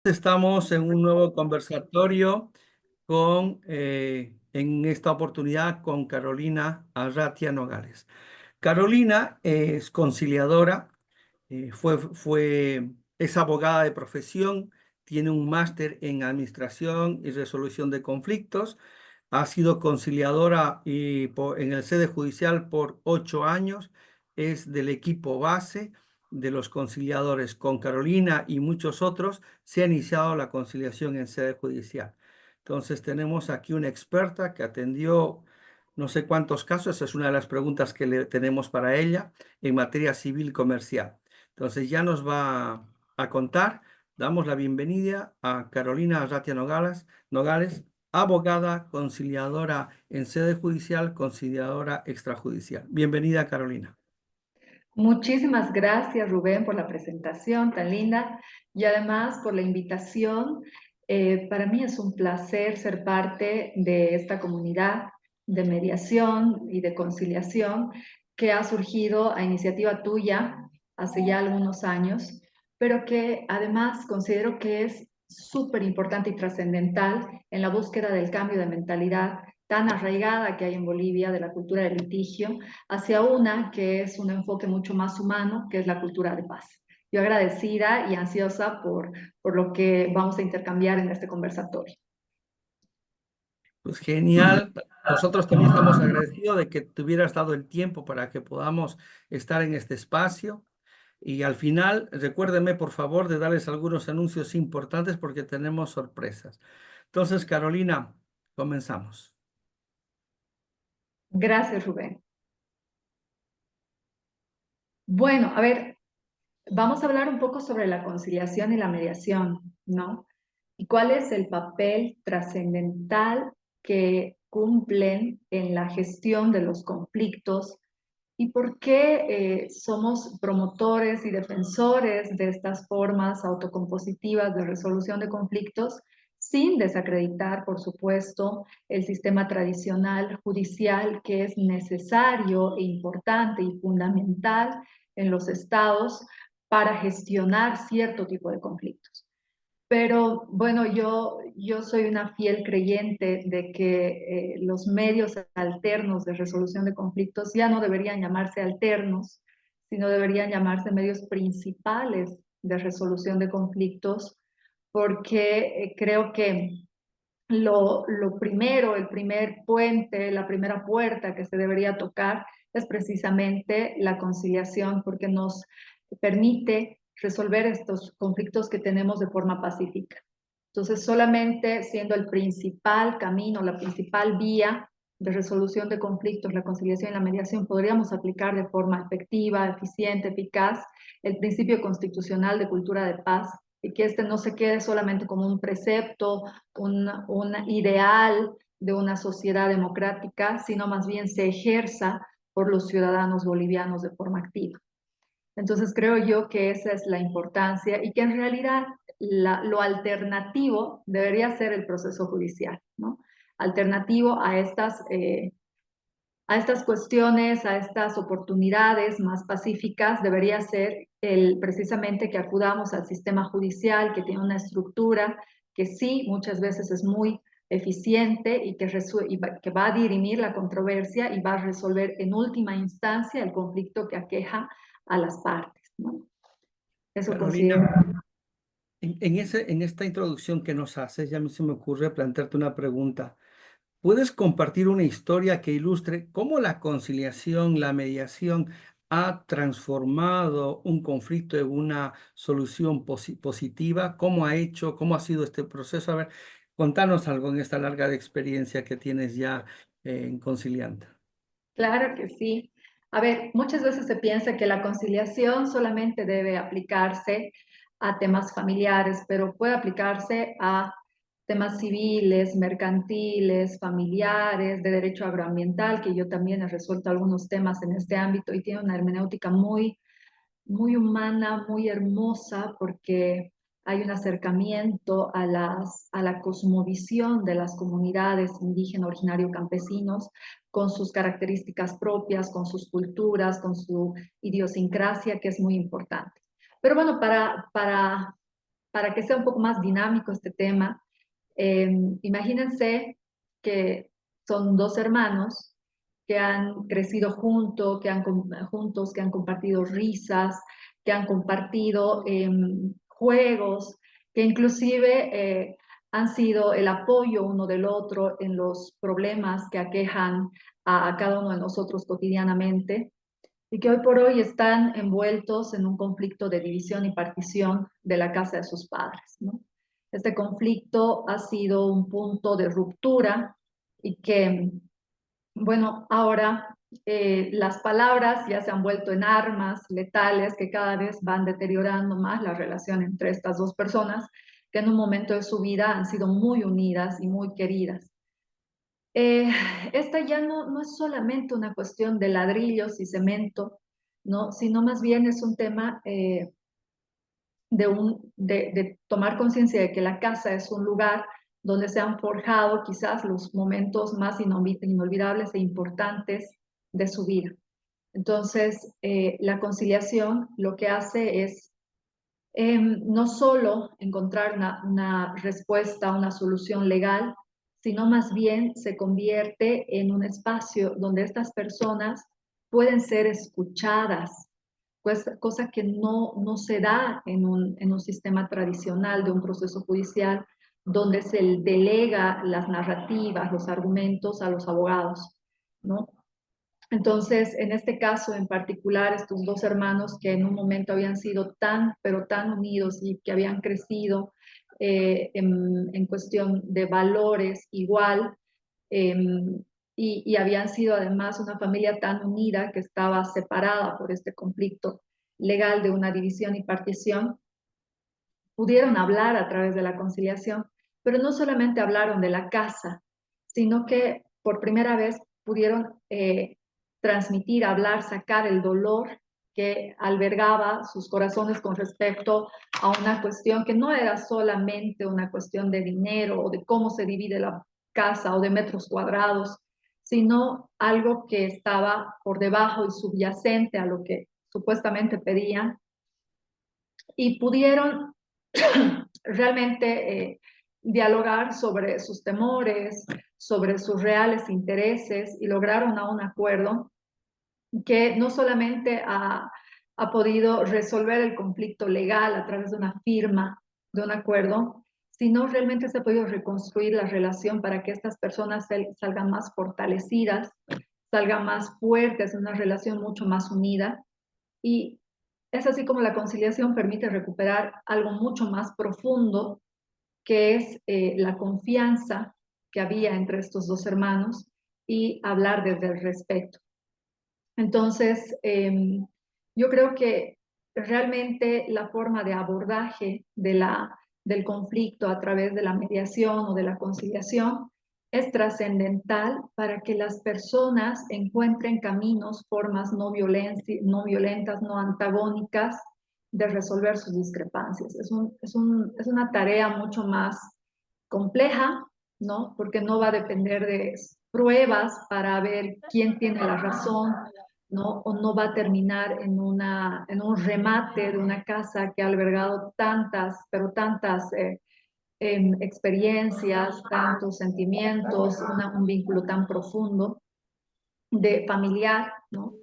Estamos en un nuevo conversatorio en esta oportunidad con Carolina Arratia Nogales. Carolina es conciliadora, es abogada de profesión, tiene un máster en administración y resolución de conflictos, ha sido conciliadora en el sede judicial por 8 años, es del equipo base de los conciliadores. Con Carolina y muchos otros se ha iniciado la conciliación en sede judicial. Entonces tenemos aquí una experta que atendió no sé cuántos casos, es una de las preguntas que le tenemos para ella en materia civil comercial. Entonces ya nos va a contar. Damos la bienvenida a Carolina Arratia Nogales, abogada, conciliadora en sede judicial, conciliadora extrajudicial. Bienvenida, Carolina. Muchísimas gracias, Rubén, por la presentación tan linda y además por la invitación. Para mí es un placer ser parte de esta comunidad de mediación y de conciliación que ha surgido a iniciativa tuya hace ya algunos años, pero que además considero que es súper importante y trascendental en la búsqueda del cambio de mentalidad tan arraigada que hay en Bolivia de la cultura del litigio hacia una que es un enfoque mucho más humano, que es la cultura de paz. Yo agradecida y ansiosa por lo que vamos a intercambiar en este conversatorio. Pues genial. Nosotros también estamos agradecidos de que te hubieras dado el tiempo para que podamos estar en este espacio. Y al final, recuérdeme por favor de darles algunos anuncios importantes porque tenemos sorpresas. Entonces, Carolina, comenzamos. Gracias, Rubén. Bueno, a ver, vamos a hablar un poco sobre la conciliación y la mediación, ¿no? Y cuál es el papel trascendental que cumplen en la gestión de los conflictos y por qué somos promotores y defensores de estas formas autocompositivas de resolución de conflictos, sin desacreditar, por supuesto, el sistema tradicional judicial que es necesario e importante y fundamental en los estados para gestionar cierto tipo de conflictos. Pero bueno, yo soy una fiel creyente de que los medios alternos de resolución de conflictos ya no deberían llamarse alternos, sino deberían llamarse medios principales de resolución de conflictos, porque creo que lo primero, el primer puente, la primera puerta que se debería tocar es precisamente la conciliación, porque nos permite resolver estos conflictos que tenemos de forma pacífica. Entonces, solamente siendo el principal camino, la principal vía de resolución de conflictos, la conciliación y la mediación, podríamos aplicar de forma efectiva, eficiente, eficaz el principio constitucional de cultura de paz y que este no se quede solamente como un precepto, un ideal de una sociedad democrática, sino más bien se ejerza por los ciudadanos bolivianos de forma activa. Entonces creo yo que esa es la importancia y que en realidad lo alternativo debería ser el proceso judicial, ¿no? Alternativo a estas cuestiones, a estas oportunidades más pacíficas, debería ser precisamente que acudamos al sistema judicial que tiene una estructura que sí muchas veces es muy eficiente y que va a dirimir la controversia y va a resolver en última instancia el conflicto que aqueja a las partes, ¿no? Eso Carolina, considero. en esta introducción que nos haces, ya se me ocurre plantearte una pregunta. ¿Puedes compartir una historia que ilustre cómo la conciliación, la mediación ha transformado un conflicto en una solución positiva? ¿Cómo ha sido este proceso? A ver, contanos algo en esta larga de experiencia que tienes ya en conciliando. Claro que sí. A ver, muchas veces se piensa que la conciliación solamente debe aplicarse a temas familiares, pero puede aplicarse a temas civiles, mercantiles, familiares, de derecho agroambiental, que yo también he resuelto algunos temas en este ámbito y tiene una hermenéutica muy humana, muy hermosa, porque hay un acercamiento a la cosmovisión de las comunidades indígenas, originario campesinos, con sus características propias, con sus culturas, con su idiosincrasia, que es muy importante. Pero bueno, para para que sea un poco más dinámico este tema, imagínense que son dos hermanos que han crecido juntos, que han compartido risas, que han compartido juegos, que inclusive han sido el apoyo uno del otro en los problemas que aquejan a cada uno de nosotros cotidianamente y que hoy por hoy están envueltos en un conflicto de división y partición de la casa de sus padres, ¿no? Este conflicto ha sido un punto de ruptura y que, bueno, ahora las palabras ya se han vuelto en armas letales que cada vez van deteriorando más la relación entre estas dos personas que en un momento de su vida han sido muy unidas y muy queridas. Eh, Esta ya no es solamente una cuestión de ladrillos y cemento, ¿no? Sino más bien es un tema de tomar conciencia de que la casa es un lugar donde se han forjado quizás los momentos más inolvidables e importantes de su vida. Entonces, la conciliación lo que hace es no solo encontrar una respuesta, una solución legal, sino más bien se convierte en un espacio donde estas personas pueden ser escuchadas, pues, cosa que no se da en un sistema tradicional de un proceso judicial, donde se delega las narrativas, los argumentos a los abogados, ¿no? Entonces, en este caso en particular, estos dos hermanos que en un momento habían sido tan, pero tan unidos y que habían crecido en cuestión de valores igual, eh, y habían sido además una familia tan unida que estaba separada por este conflicto legal de una división y partición, pudieron hablar a través de la conciliación, pero no solamente hablaron de la casa, sino que por primera vez pudieron transmitir, hablar, sacar el dolor que albergaba sus corazones con respecto a una cuestión que no era solamente una cuestión de dinero o de cómo se divide la casa o de metros cuadrados, sino algo que estaba por debajo y subyacente a lo que supuestamente pedían, y pudieron realmente dialogar sobre sus temores, sobre sus reales intereses y lograron a un acuerdo que no solamente ha podido resolver el conflicto legal a través de una firma, de un acuerdo, sino realmente se ha podido reconstruir la relación para que estas personas salgan más fortalecidas, salgan más fuertes, una relación mucho más unida. Y es así como la conciliación permite recuperar algo mucho más profundo, que es la confianza que había entre estos dos hermanos y hablar desde el respeto. Entonces, yo creo que realmente la forma de abordaje del conflicto a través de la mediación o de la conciliación es trascendental para que las personas encuentren caminos, formas no violentas, no antagónicas de resolver sus discrepancias. Es una tarea mucho más compleja, ¿no? Porque no va a depender de pruebas para ver quién tiene la razón, ¿no? O no va a terminar en un remate de una casa que ha albergado tantas, pero tantas experiencias, tantos sentimientos, un vínculo tan profundo de familiar, ¿no?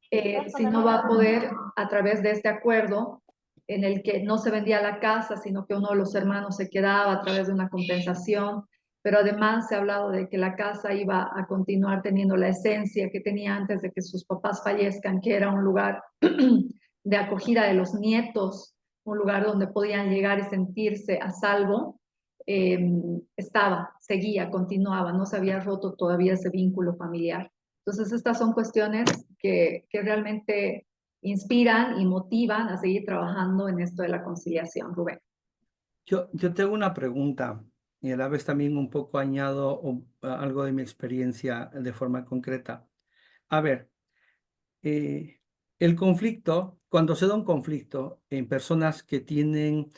Si no va a poder a través de este acuerdo en el que no se vendía la casa, sino que uno de los hermanos se quedaba a través de una compensación, pero además se ha hablado de que la casa iba a continuar teniendo la esencia que tenía antes de que sus papás fallezcan, que era un lugar de acogida de los nietos, un lugar donde podían llegar y sentirse a salvo. Seguía, continuaba, no se había roto todavía ese vínculo familiar. Entonces, estas son cuestiones que realmente inspiran y motivan a seguir trabajando en esto de la conciliación, Rubén. Yo tengo una pregunta y a la vez también un poco añado algo de mi experiencia de forma concreta. A ver, eh, el conflicto, cuando se da un conflicto en personas que tienen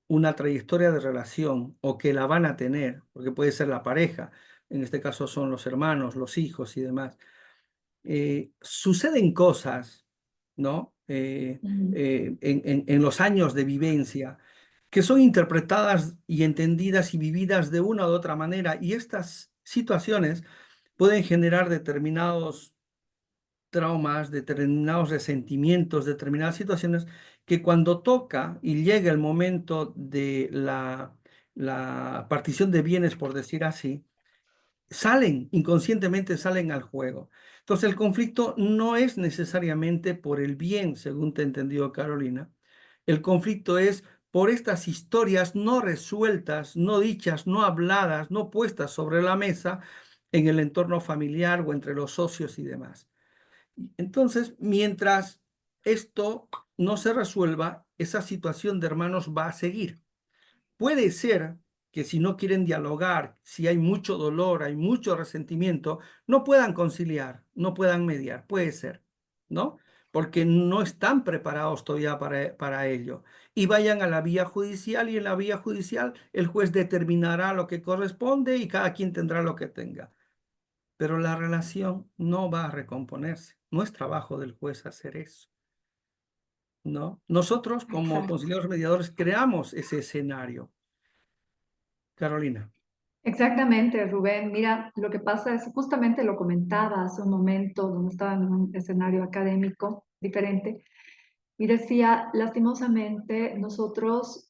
una trayectoria de relación o que la van a tener, porque puede ser la pareja, en este caso son los hermanos, los hijos y demás, suceden cosas, ¿no? Ujú. En los años de vivencia que son interpretadas y entendidas y vividas de una u otra manera. Y estas situaciones pueden generar determinados traumas, determinados resentimientos, determinadas situaciones que cuando toca y llega el momento de la partición de bienes, por decir así, salen, inconscientemente salen al juego. Entonces el conflicto no es necesariamente por el bien, según te entendió Carolina. El conflicto es por estas historias no resueltas, no dichas, no habladas, no puestas sobre la mesa en el entorno familiar o entre los socios y demás. Entonces, mientras esto no se resuelva, esa situación de hermanos va a seguir. Puede ser que si no quieren dialogar, si hay mucho dolor, hay mucho resentimiento, no puedan conciliar, no puedan mediar. Puede ser, ¿no? Porque no están preparados todavía para ello. Y vayan a la vía judicial y en la vía judicial el juez determinará lo que corresponde y cada quien tendrá lo que tenga. Pero la relación no va a recomponerse. No es trabajo del juez hacer eso, ¿no? Nosotros como Exacto. conciliadores mediadores creamos ese escenario. Carolina. Exactamente, Rubén. Mira, lo que pasa es, justamente lo comentaba hace un momento, donde estaba en un escenario académico diferente, y decía, lastimosamente, nosotros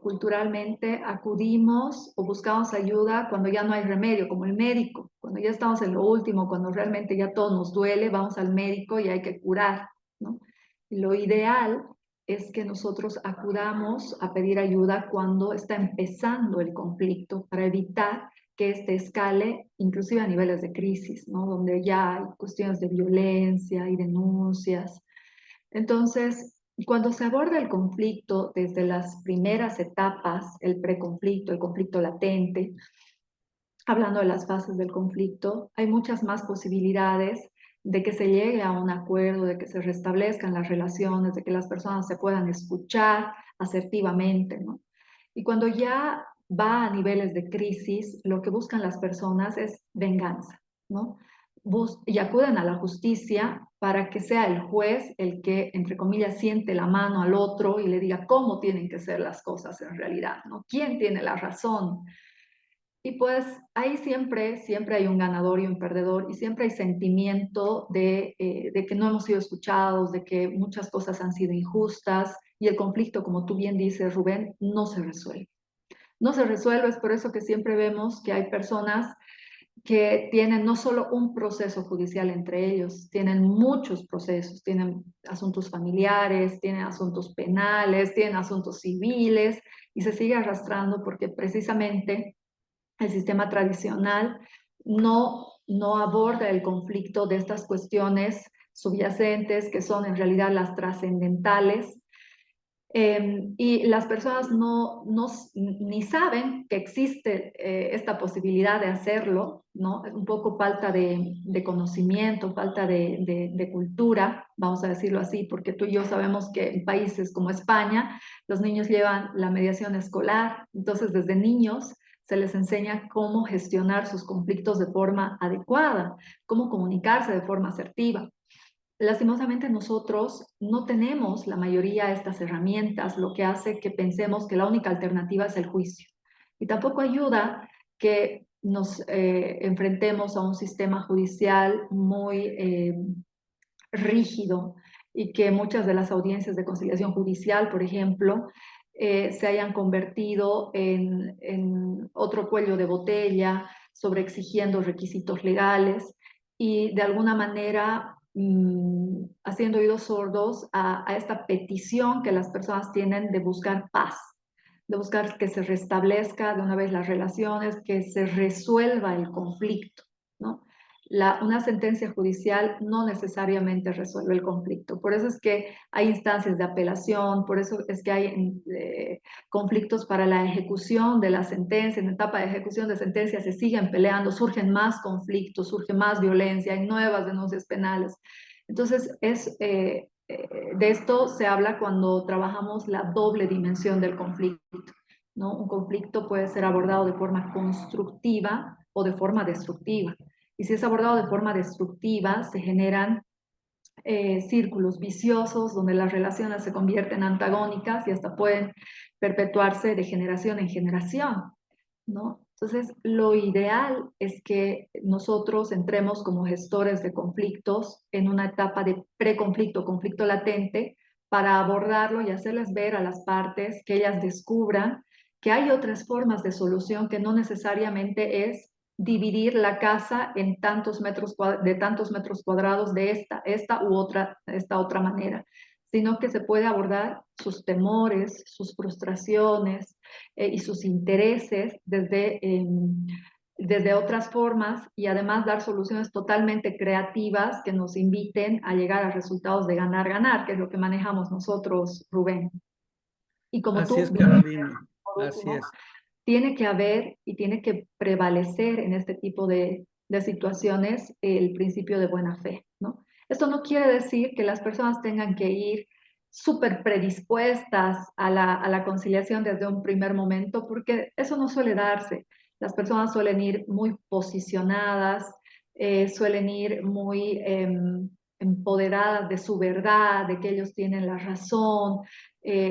culturalmente acudimos o buscamos ayuda cuando ya no hay remedio, como el médico, cuando ya estamos en lo último, cuando realmente ya todo nos duele, vamos al médico y hay que curar, ¿no? Y lo ideal es que nosotros acudamos a pedir ayuda cuando está empezando el conflicto para evitar que este escale inclusive a niveles de crisis, ¿no? Donde ya hay cuestiones de violencia y denuncias. Entonces, cuando se aborda el conflicto desde las primeras etapas, el preconflicto, el conflicto latente, hablando de las fases del conflicto, hay muchas más posibilidades de que se llegue a un acuerdo, de que se restablezcan las relaciones, de que las personas se puedan escuchar asertivamente, ¿no? Y cuando ya va a niveles de crisis, lo que buscan las personas es venganza, ¿no? Y acuden a la justicia para que sea el juez el que, entre comillas, siente la mano al otro y le diga cómo tienen que ser las cosas en realidad, ¿no? ¿Quién tiene la razón? Y pues ahí siempre, siempre hay un ganador y un perdedor y siempre hay sentimiento de que no hemos sido escuchados, de que muchas cosas han sido injustas y el conflicto, como tú bien dices, Rubén, no se resuelve. No se resuelve, es por eso que siempre vemos que hay personas que tienen no solo un proceso judicial entre ellos, tienen muchos procesos, tienen asuntos familiares, tienen asuntos penales, tienen asuntos civiles y se sigue arrastrando porque precisamente el sistema tradicional no aborda el conflicto de estas cuestiones subyacentes que son en realidad las trascendentales. Y las personas ni saben que existe esta posibilidad de hacerlo, ¿no? Es un poco falta de conocimiento, falta de cultura, vamos a decirlo así, porque tú y yo sabemos que en países como España los niños llevan la mediación escolar, entonces desde niños se les enseña cómo gestionar sus conflictos de forma adecuada, cómo comunicarse de forma asertiva. Lastimosamente nosotros no tenemos la mayoría de estas herramientas, lo que hace que pensemos que la única alternativa es el juicio. Y tampoco ayuda que nos enfrentemos a un sistema judicial muy rígido y que muchas de las audiencias de conciliación judicial, por ejemplo, se hayan convertido en otro cuello de botella sobre exigiendo requisitos legales y de alguna manera haciendo oídos sordos a esta petición que las personas tienen de buscar paz, de buscar que se restablezca de una vez las relaciones, que se resuelva el conflicto, ¿no? Una sentencia judicial no necesariamente resuelve el conflicto. Por eso es que hay instancias de apelación, por eso es que hay conflictos para la ejecución de la sentencia. En etapa de ejecución de sentencia se siguen peleando, surgen más conflictos, surge más violencia, hay nuevas denuncias penales. Entonces, de esto se habla cuando trabajamos la doble dimensión del conflicto, ¿no? Un conflicto puede ser abordado de forma constructiva o de forma destructiva. Y si es abordado de forma destructiva, se generan círculos viciosos donde las relaciones se convierten antagónicas y hasta pueden perpetuarse de generación en generación, ¿no? Entonces, lo ideal es que nosotros entremos como gestores de conflictos en una etapa de preconflicto, conflicto latente, para abordarlo y hacerles ver a las partes que ellas descubran que hay otras formas de solución que no necesariamente es dividir la casa en tantos metros de tantos metros cuadrados de esta u otra, esta otra manera, sino que se puede abordar sus temores, sus frustraciones y sus intereses desde otras formas y además dar soluciones totalmente creativas que nos inviten a llegar a resultados de ganar-ganar, que es lo que manejamos nosotros, Rubén. Y como Así tú es, bien dices, Carolina. por Así último, es. tiene que haber y tiene que prevalecer en este tipo de situaciones el principio de buena fe, ¿no? Esto no quiere decir que las personas tengan que ir súper predispuestas a la conciliación desde un primer momento, porque eso no suele darse. Las personas suelen ir muy posicionadas, suelen ir muy empoderadas de su verdad, de que ellos tienen la razón,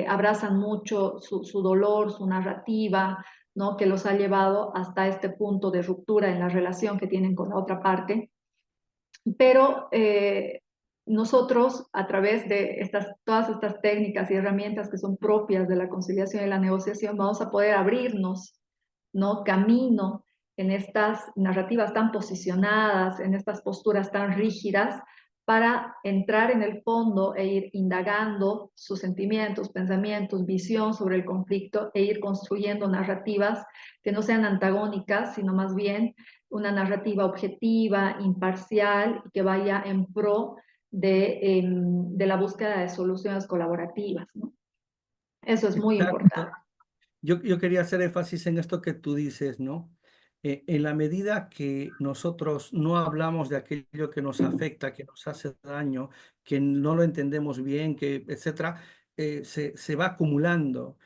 abrazan mucho su dolor, su narrativa, ¿no? Que los ha llevado hasta este punto de ruptura en la relación que tienen con la otra parte. Pero nosotros, a través de todas estas técnicas y herramientas que son propias de la conciliación y la negociación, vamos a poder abrirnos, ¿no? Camino en estas narrativas tan posicionadas, en estas posturas tan rígidas, para entrar en el fondo e ir indagando sus sentimientos, pensamientos, visión sobre el conflicto e ir construyendo narrativas que no sean antagónicas, sino más bien una narrativa objetiva, imparcial, que vaya en pro de la búsqueda de soluciones colaborativas, ¿no? Eso es muy importante. Exacto. Yo quería hacer énfasis en esto que tú dices, ¿no? En la medida que nosotros no hablamos de aquello que nos afecta, que nos hace daño, que no lo entendemos bien, que, etcétera, se va acumulando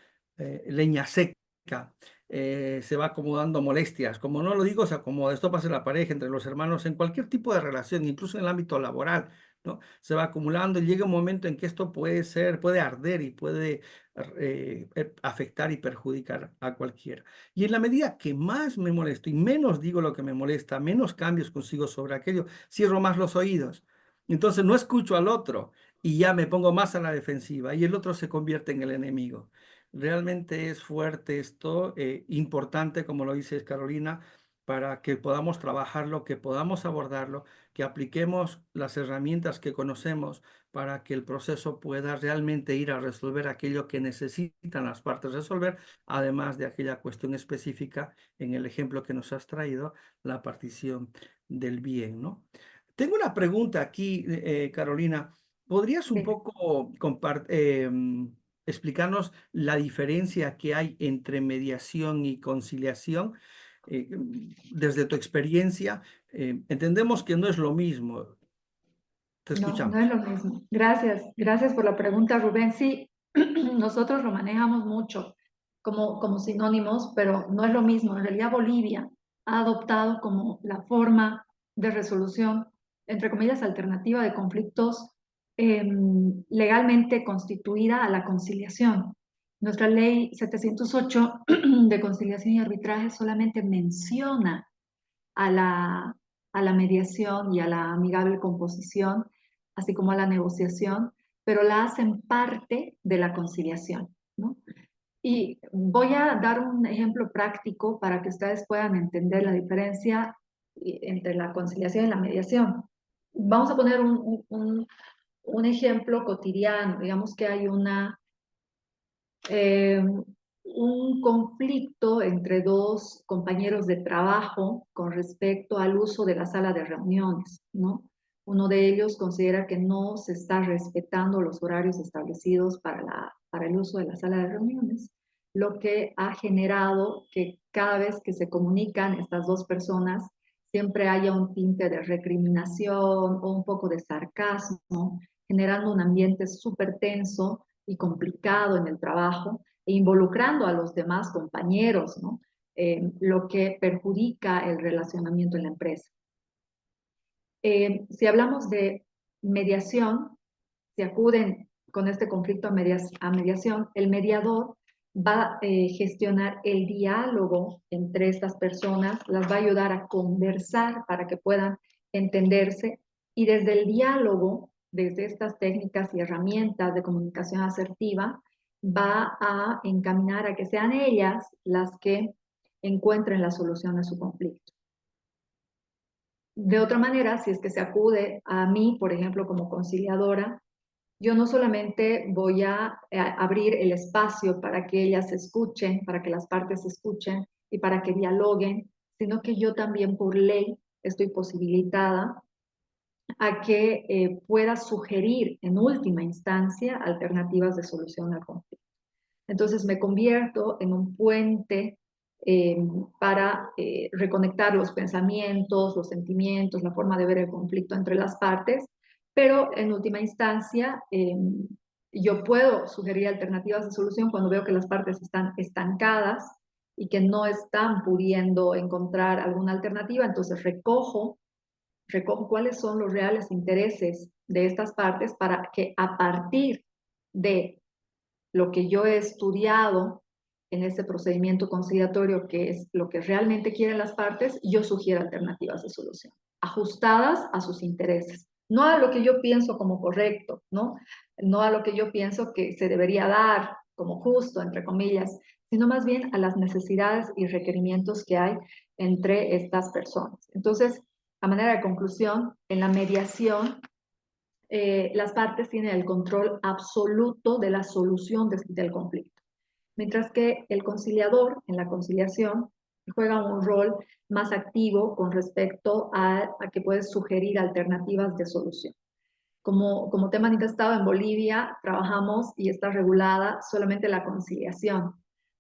leña seca, se va acumulando molestias. Como no lo digo, o sea, como esto pasa en la pareja, entre los hermanos, en cualquier tipo de relación, incluso en el ámbito laboral, ¿no? Se va acumulando y llega un momento en que esto puede arder y puede afectar y perjudicar a cualquiera. Y en la medida que más me molesto y menos digo lo que me molesta, menos cambios consigo sobre aquello, cierro más los oídos. Entonces no escucho al otro y ya me pongo más a la defensiva y el otro se convierte en el enemigo. Realmente es fuerte esto, importante, como lo dices, Carolina, para que podamos trabajarlo, que podamos abordarlo, que apliquemos las herramientas que conocemos para que el proceso pueda realmente ir a resolver aquello que necesitan las partes resolver, además de aquella cuestión específica en el ejemplo que nos has traído, la partición del bien, ¿no? Tengo una pregunta aquí, Carolina. ¿Podrías un Bien. poco explicarnos la diferencia que hay entre mediación y conciliación? Desde tu experiencia, entendemos que no es lo mismo. Te No, no es escuchamos. lo mismo. Gracias, gracias por la pregunta, Rubén. Sí, nosotros lo manejamos mucho como sinónimos, pero no es lo mismo. En realidad, Bolivia ha adoptado como la forma de resolución, entre comillas, alternativa de conflictos legalmente constituida a la conciliación. Nuestra ley 708 de conciliación y arbitraje solamente menciona a a la mediación y a la amigable composición, así como a la negociación, pero la hacen parte de la conciliación, ¿no? Y voy a dar un ejemplo práctico para que ustedes puedan entender la diferencia entre la conciliación y la mediación. Vamos a poner un ejemplo cotidiano. Digamos que hay un conflicto entre dos compañeros de trabajo con respecto al uso de la sala de reuniones, ¿no? Uno de ellos considera que no se está respetando los horarios establecidos para el uso de la sala de reuniones, lo que ha generado que cada vez que se comunican estas dos personas siempre haya un tinte de recriminación o un poco de sarcasmo, generando un ambiente súper tenso y complicado en el trabajo e involucrando a los demás compañeros, ¿no? Lo que perjudica el relacionamiento en la empresa. Si hablamos de mediación, si acuden con este conflicto a mediación, el mediador va a gestionar el diálogo entre estas personas, las va a ayudar a conversar para que puedan entenderse y desde el diálogo, desde estas técnicas y herramientas de comunicación asertiva, va a encaminar a que sean ellas las que encuentren la solución a su conflicto. De otra manera, si es que se acude a mí, por ejemplo, como conciliadora, yo no solamente voy a abrir el espacio para que ellas escuchen, para que las partes escuchen y para que dialoguen, sino que yo también por ley estoy posibilitada a que pueda sugerir en última instancia alternativas de solución al conflicto. Entonces me convierto en un puente eh, para reconectar los pensamientos, los sentimientos, la forma de ver el conflicto entre las partes, pero en última instancia yo puedo sugerir alternativas de solución cuando veo que las partes están estancadas y que no están pudiendo encontrar alguna alternativa, entonces recojo cuáles son los reales intereses de estas partes para que a partir de lo que yo he estudiado en este procedimiento conciliatorio, que es lo que realmente quieren las partes, yo sugiero alternativas de solución, ajustadas a sus intereses, no a lo que yo pienso como correcto, ¿no? No a lo que yo pienso que se debería dar como justo, entre comillas, sino más bien a las necesidades y requerimientos que hay entre estas personas. Entonces, a manera de conclusión, en la mediación las partes tienen el control absoluto de la solución del conflicto, mientras que el conciliador en la conciliación juega un rol más activo con respecto a que puede sugerir alternativas de solución. Como te he manifestado, en Bolivia trabajamos y está regulada solamente la conciliación,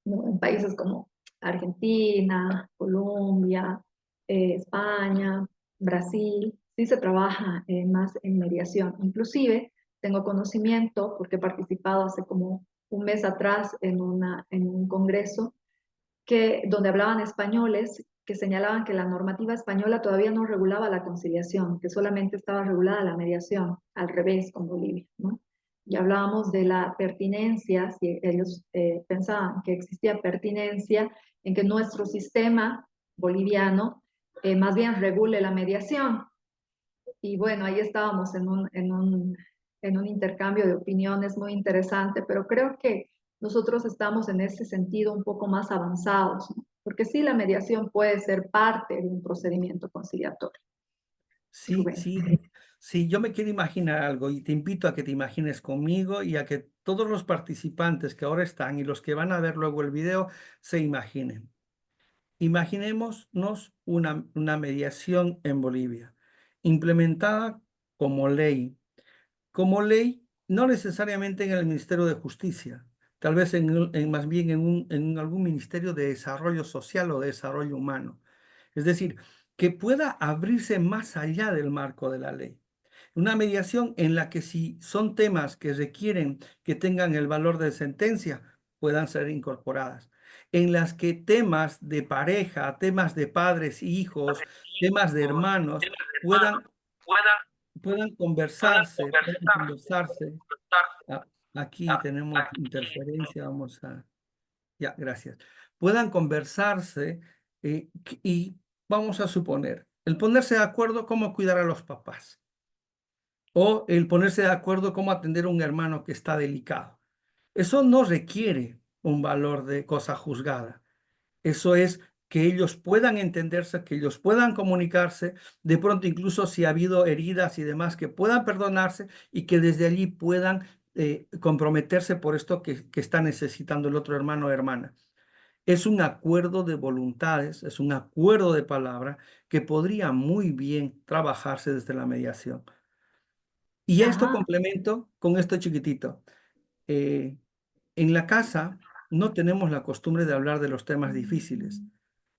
¿no? En países como Argentina, Colombia, España, Brasil, sí se trabaja más en mediación. Inclusive tengo conocimiento, porque he participado hace como un mes atrás en un congreso donde hablaban españoles que señalaban que la normativa española todavía no regulaba la conciliación, que solamente estaba regulada la mediación, al revés con Bolivia, ¿no? Y hablábamos de la pertinencia, si ellos pensaban que existía pertinencia en que nuestro sistema boliviano más bien regule la mediación. Y bueno, ahí estábamos en un intercambio de opiniones muy interesante, pero creo que nosotros estamos en ese sentido un poco más avanzados, ¿no? Porque sí, la mediación puede ser parte de un procedimiento conciliatorio. Sí, Rubén. sí, sí, yo me quiero imaginar algo y te invito a que te imagines conmigo y a que todos los participantes que ahora están y los que van a ver luego el video se imaginen. Imaginémonos una mediación en Bolivia, implementada como ley. Como ley, no necesariamente en el Ministerio de Justicia, tal vez más bien en algún Ministerio de Desarrollo Social o de Desarrollo Humano. Es decir, que pueda abrirse más allá del marco de la ley. Una mediación en la que si son temas que requieren que tengan el valor de sentencia, puedan ser incorporadas. En las que temas de pareja, temas de padres y hijos, temas de hermanos, puedan conversarse. Ah, aquí tenemos interferencia, vamos a... Ya, gracias. Puedan conversarse y vamos a suponer, el ponerse de acuerdo cómo cuidar a los papás o el ponerse de acuerdo cómo atender a un hermano que está delicado. Eso no requiere un valor de cosa juzgada. Eso es que ellos puedan entenderse, que ellos puedan comunicarse, de pronto incluso si ha habido heridas y demás, que puedan perdonarse y que desde allí puedan comprometerse por esto que está necesitando el otro hermano o hermana. Es un acuerdo de voluntades, es un acuerdo de palabra que podría muy bien trabajarse desde la mediación. Y esto Ajá, complemento con esto chiquitito. Eh, en la casa no tenemos la costumbre de hablar de los temas difíciles.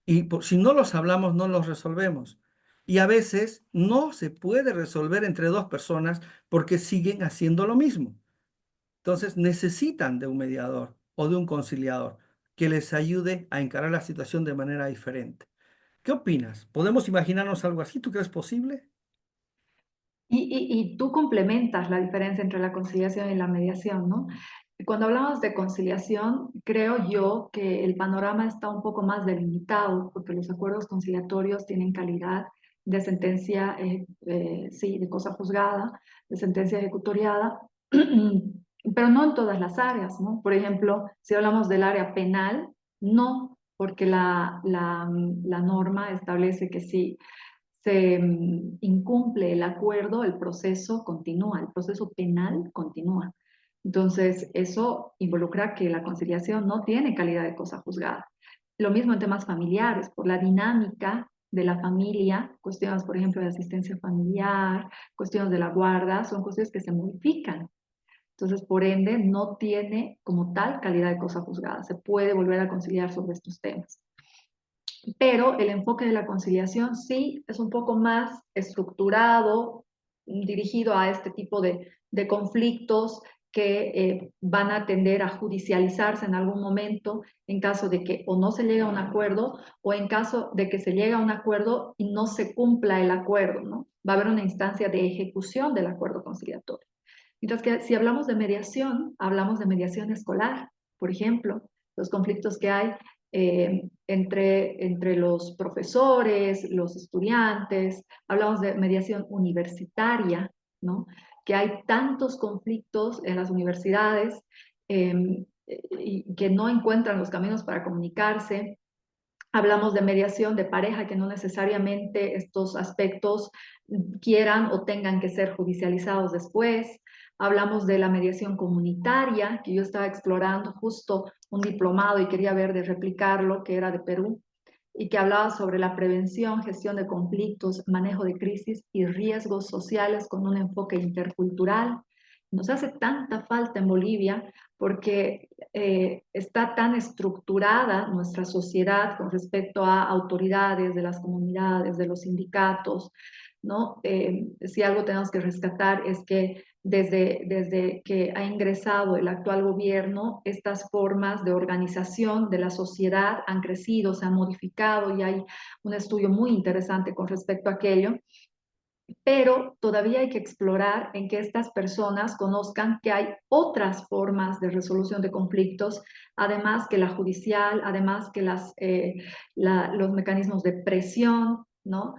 Y si no los hablamos, no los resolvemos. Y a veces no se puede resolver entre dos personas porque siguen haciendo lo mismo. Entonces necesitan de un mediador o de un conciliador que les ayude a encarar la situación de manera diferente. ¿Qué opinas? ¿Podemos imaginarnos algo así? ¿Tú crees posible? Y tú complementas la diferencia entre la conciliación y la mediación, ¿no? Cuando hablamos de conciliación, creo yo que el panorama está un poco más delimitado, porque los acuerdos conciliatorios tienen calidad de sentencia, sí, de cosa juzgada, de sentencia ejecutoriada, pero no en todas las áreas, ¿no? Por ejemplo, si hablamos del área penal, no, porque la norma establece que sí se incumple el acuerdo, el proceso continúa, el proceso penal continúa. Entonces, eso involucra que la conciliación no tiene calidad de cosa juzgada. Lo mismo en temas familiares, por la dinámica de la familia, cuestiones, por ejemplo, de asistencia familiar, cuestiones de la guarda, son cuestiones que se modifican. Entonces, por ende, no tiene como tal calidad de cosa juzgada. Se puede volver a conciliar sobre estos temas. Pero el enfoque de la conciliación sí es un poco más estructurado, dirigido a este tipo de conflictos que van a tender a judicializarse en algún momento en caso de que o no se llegue a un acuerdo o en caso de que se llegue a un acuerdo y no se cumpla el acuerdo, ¿no? Va a haber una instancia de ejecución del acuerdo conciliatorio. Mientras que si hablamos de mediación, hablamos de mediación escolar, por ejemplo, los conflictos que hay entre los profesores, los estudiantes, hablamos de mediación universitaria, ¿no? Que hay tantos conflictos en las universidades y que no encuentran los caminos para comunicarse. Hablamos de mediación de pareja, que no necesariamente estos aspectos quieran o tengan que ser judicializados después. Hablamos de la mediación comunitaria, que yo estaba explorando justo un diplomado y quería ver de replicarlo, que era de Perú, y que hablaba sobre la prevención, gestión de conflictos, manejo de crisis y riesgos sociales con un enfoque intercultural. Nos hace tanta falta en Bolivia porque está tan estructurada nuestra sociedad con respecto a autoridades de las comunidades, de los sindicatos, ¿no? Si algo tenemos que rescatar es que desde que ha ingresado el actual gobierno, estas formas de organización de la sociedad han crecido, se han modificado y hay un estudio muy interesante con respecto a aquello, pero todavía hay que explorar en que estas personas conozcan que hay otras formas de resolución de conflictos, además que la judicial, además que los mecanismos de presión, ¿no?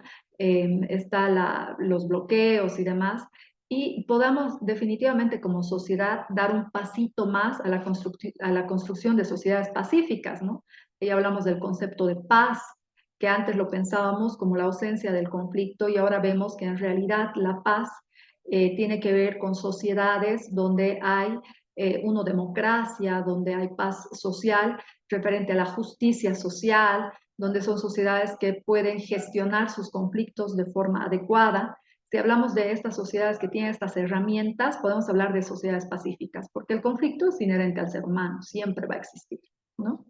Los bloqueos y demás, y podamos definitivamente como sociedad dar un pasito más a a la construcción de sociedades pacíficas, ¿no? Y hablamos del concepto de paz, que antes lo pensábamos como la ausencia del conflicto y ahora vemos que en realidad la paz tiene que ver con sociedades donde hay democracia, donde hay paz social referente a la justicia social, donde son sociedades que pueden gestionar sus conflictos de forma adecuada. Si hablamos de estas sociedades que tienen estas herramientas, podemos hablar de sociedades pacíficas, porque el conflicto es inherente al ser humano, siempre va a existir, ¿no?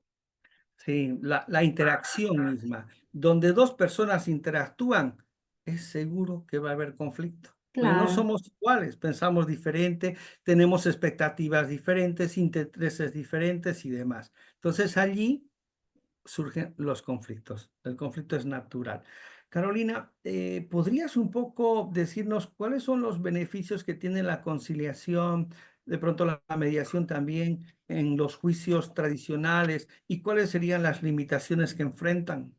Sí, la interacción misma, donde dos personas interactúan, es seguro que va a haber conflicto, porque no Claro. somos iguales, pensamos diferente, tenemos expectativas diferentes, intereses diferentes y demás. Entonces allí surgen los conflictos. El conflicto es natural. Carolina, ¿podrías un poco decirnos cuáles son los beneficios que tiene la conciliación, de pronto la mediación también en los juicios tradicionales y cuáles serían las limitaciones que enfrentan?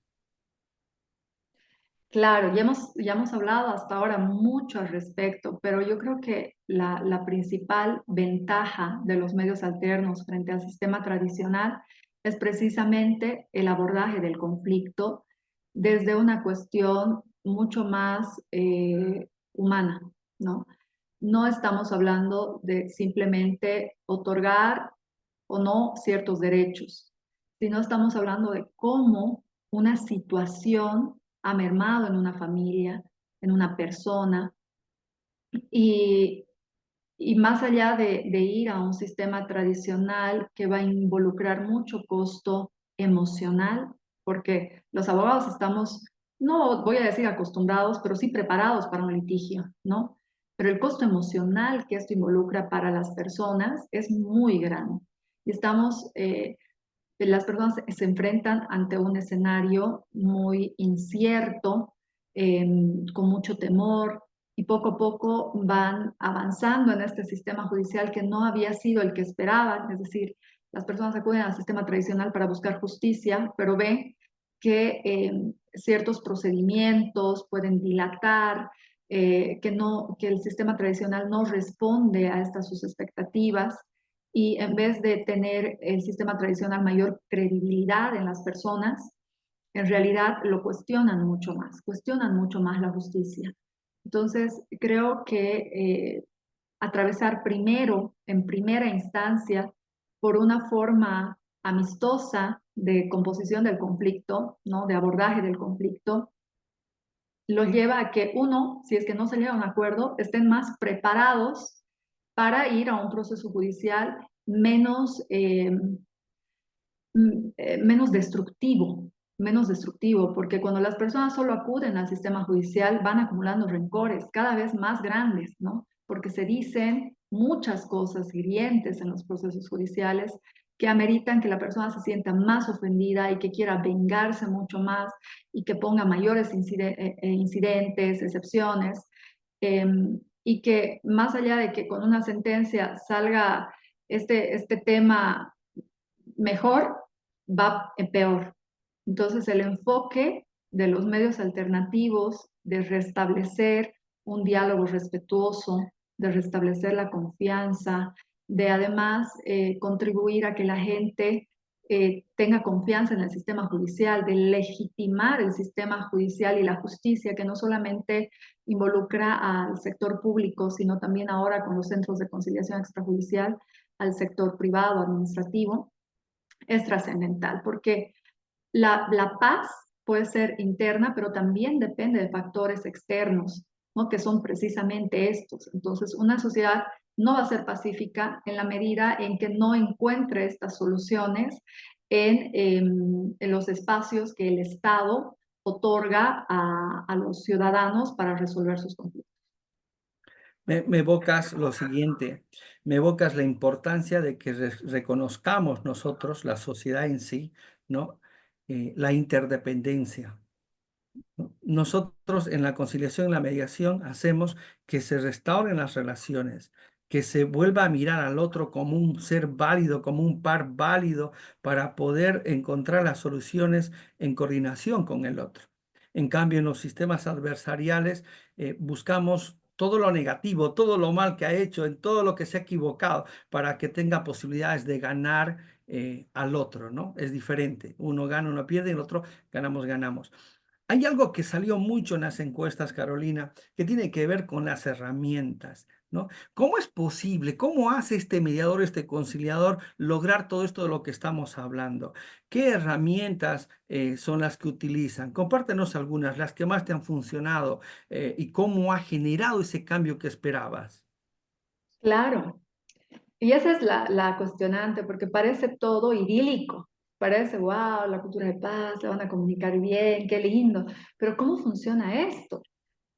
Claro, ya hemos hablado hasta ahora mucho al respecto, pero yo creo que la principal ventaja de los medios alternos frente al sistema tradicional es precisamente el abordaje del conflicto desde una cuestión mucho más humana, ¿no? No estamos hablando de simplemente otorgar o no ciertos derechos, sino estamos hablando de cómo una situación ha mermado en una familia, en una persona, y, y más allá de ir a un sistema tradicional que va a involucrar mucho costo emocional, porque los abogados estamos, no voy a decir acostumbrados, pero sí preparados para un litigio, ¿no? Pero el costo emocional que esto involucra para las personas es muy grande. Y las personas se enfrentan ante un escenario muy incierto, con mucho temor, y poco a poco van avanzando en este sistema judicial que no había sido el que esperaban, es decir, las personas acuden al sistema tradicional para buscar justicia, pero ven que ciertos procedimientos pueden dilatar, que el sistema tradicional no responde a estas sus expectativas y en vez de tener el sistema tradicional mayor credibilidad en las personas, en realidad lo cuestionan mucho más la justicia. Entonces, creo que atravesar primero, en primera instancia, por una forma amistosa de composición del conflicto, ¿no? De abordaje del conflicto, lo lleva a que uno, si es que no se llega a un acuerdo, estén más preparados para ir a un proceso judicial menos destructivo, porque cuando las personas solo acuden al sistema judicial van acumulando rencores cada vez más grandes, ¿no? Porque se dicen muchas cosas hirientes en los procesos judiciales que ameritan que la persona se sienta más ofendida y que quiera vengarse mucho más y que ponga mayores incidentes, excepciones, eh, y que más allá de que con una sentencia salga este tema mejor, va en peor. Entonces, el enfoque de los medios alternativos de restablecer un diálogo respetuoso, de restablecer la confianza, de además contribuir a que la gente tenga confianza en el sistema judicial, de legitimar el sistema judicial y la justicia, que no solamente involucra al sector público, sino también ahora con los centros de conciliación extrajudicial, al sector privado, administrativo, es trascendental, porque la paz puede ser interna, pero también depende de factores externos, ¿no? Que son precisamente estos. Entonces, una sociedad no va a ser pacífica en la medida en que no encuentre estas soluciones en los espacios que el Estado otorga a los ciudadanos para resolver sus conflictos. Me evocas lo siguiente, me evocas la importancia de que reconozcamos nosotros, la sociedad en sí, ¿no? La interdependencia. ¿No? Nosotros en la conciliación y la mediación hacemos que se restauren las relaciones, que se vuelva a mirar al otro como un ser válido, como un par válido, para poder encontrar las soluciones en coordinación con el otro. En cambio, en los sistemas adversariales buscamos todo lo negativo, todo lo mal que ha hecho, en todo lo que se ha equivocado, para que tenga posibilidades de ganar al otro, ¿no? Es diferente. Uno gana, uno pierde, y el otro ganamos, ganamos. Hay algo que salió mucho en las encuestas, Carolina, que tiene que ver con las herramientas, ¿no? ¿Cómo es posible? ¿Cómo hace este mediador, este conciliador, lograr todo esto de lo que estamos hablando? ¿Qué herramientas son las que utilizan? Compártenos algunas, las que más te han funcionado y cómo ha generado ese cambio que esperabas. Claro, y esa es la cuestionante, porque parece todo idílico, parece, wow, la cultura de paz, la van a comunicar bien, qué lindo, pero ¿cómo funciona esto?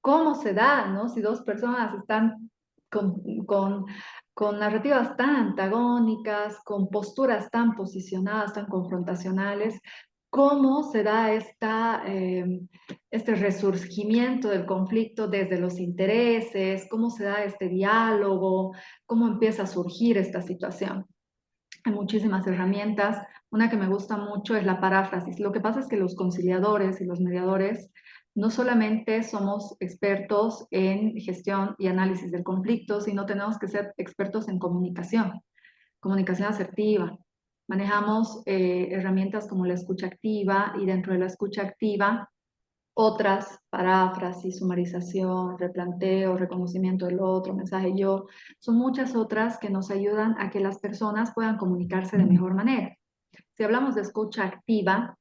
¿Cómo se da, no? Si dos personas están con, con, con narrativas tan antagónicas, con posturas tan posicionadas, tan confrontacionales, ¿cómo se da este resurgimiento del conflicto desde los intereses? ¿Cómo se da este diálogo? ¿Cómo empieza a surgir esta situación? Hay muchísimas herramientas. Una que me gusta mucho es la paráfrasis. Lo que pasa es que los conciliadores y los mediadores no solamente somos expertos en gestión y análisis del conflicto, sino tenemos que ser expertos en comunicación asertiva. Manejamos herramientas como la escucha activa y dentro de la escucha activa otras, paráfrasis, sumarización, replanteo, reconocimiento del otro, mensaje yo, son muchas otras que nos ayudan a que las personas puedan comunicarse de mejor manera. Si hablamos de escucha activa,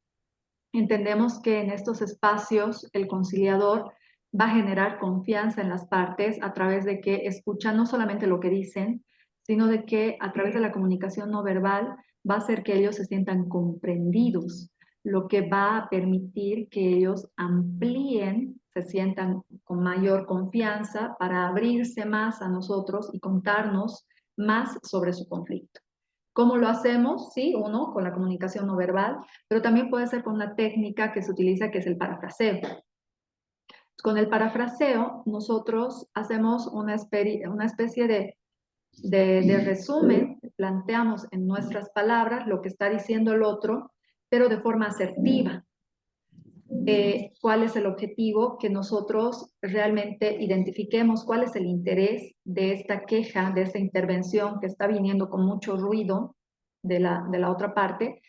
entendemos que en estos espacios el conciliador va a generar confianza en las partes a través de que escucha no solamente lo que dicen, sino de que a través de la comunicación no verbal va a hacer que ellos se sientan comprendidos, lo que va a permitir que ellos amplíen, se sientan con mayor confianza para abrirse más a nosotros y contarnos más sobre su conflicto. ¿Cómo lo hacemos? Sí, uno, con la comunicación no verbal, pero también puede ser con una técnica que se utiliza que es el parafraseo. Con el parafraseo, nosotros hacemos una especie de resumen, planteamos en nuestras palabras lo que está diciendo el otro, pero de forma asertiva. ¿Cuál es el objetivo? Que nosotros realmente identifiquemos cuál es el interés de esta queja, de esta intervención que está viniendo con mucho ruido de la otra parte,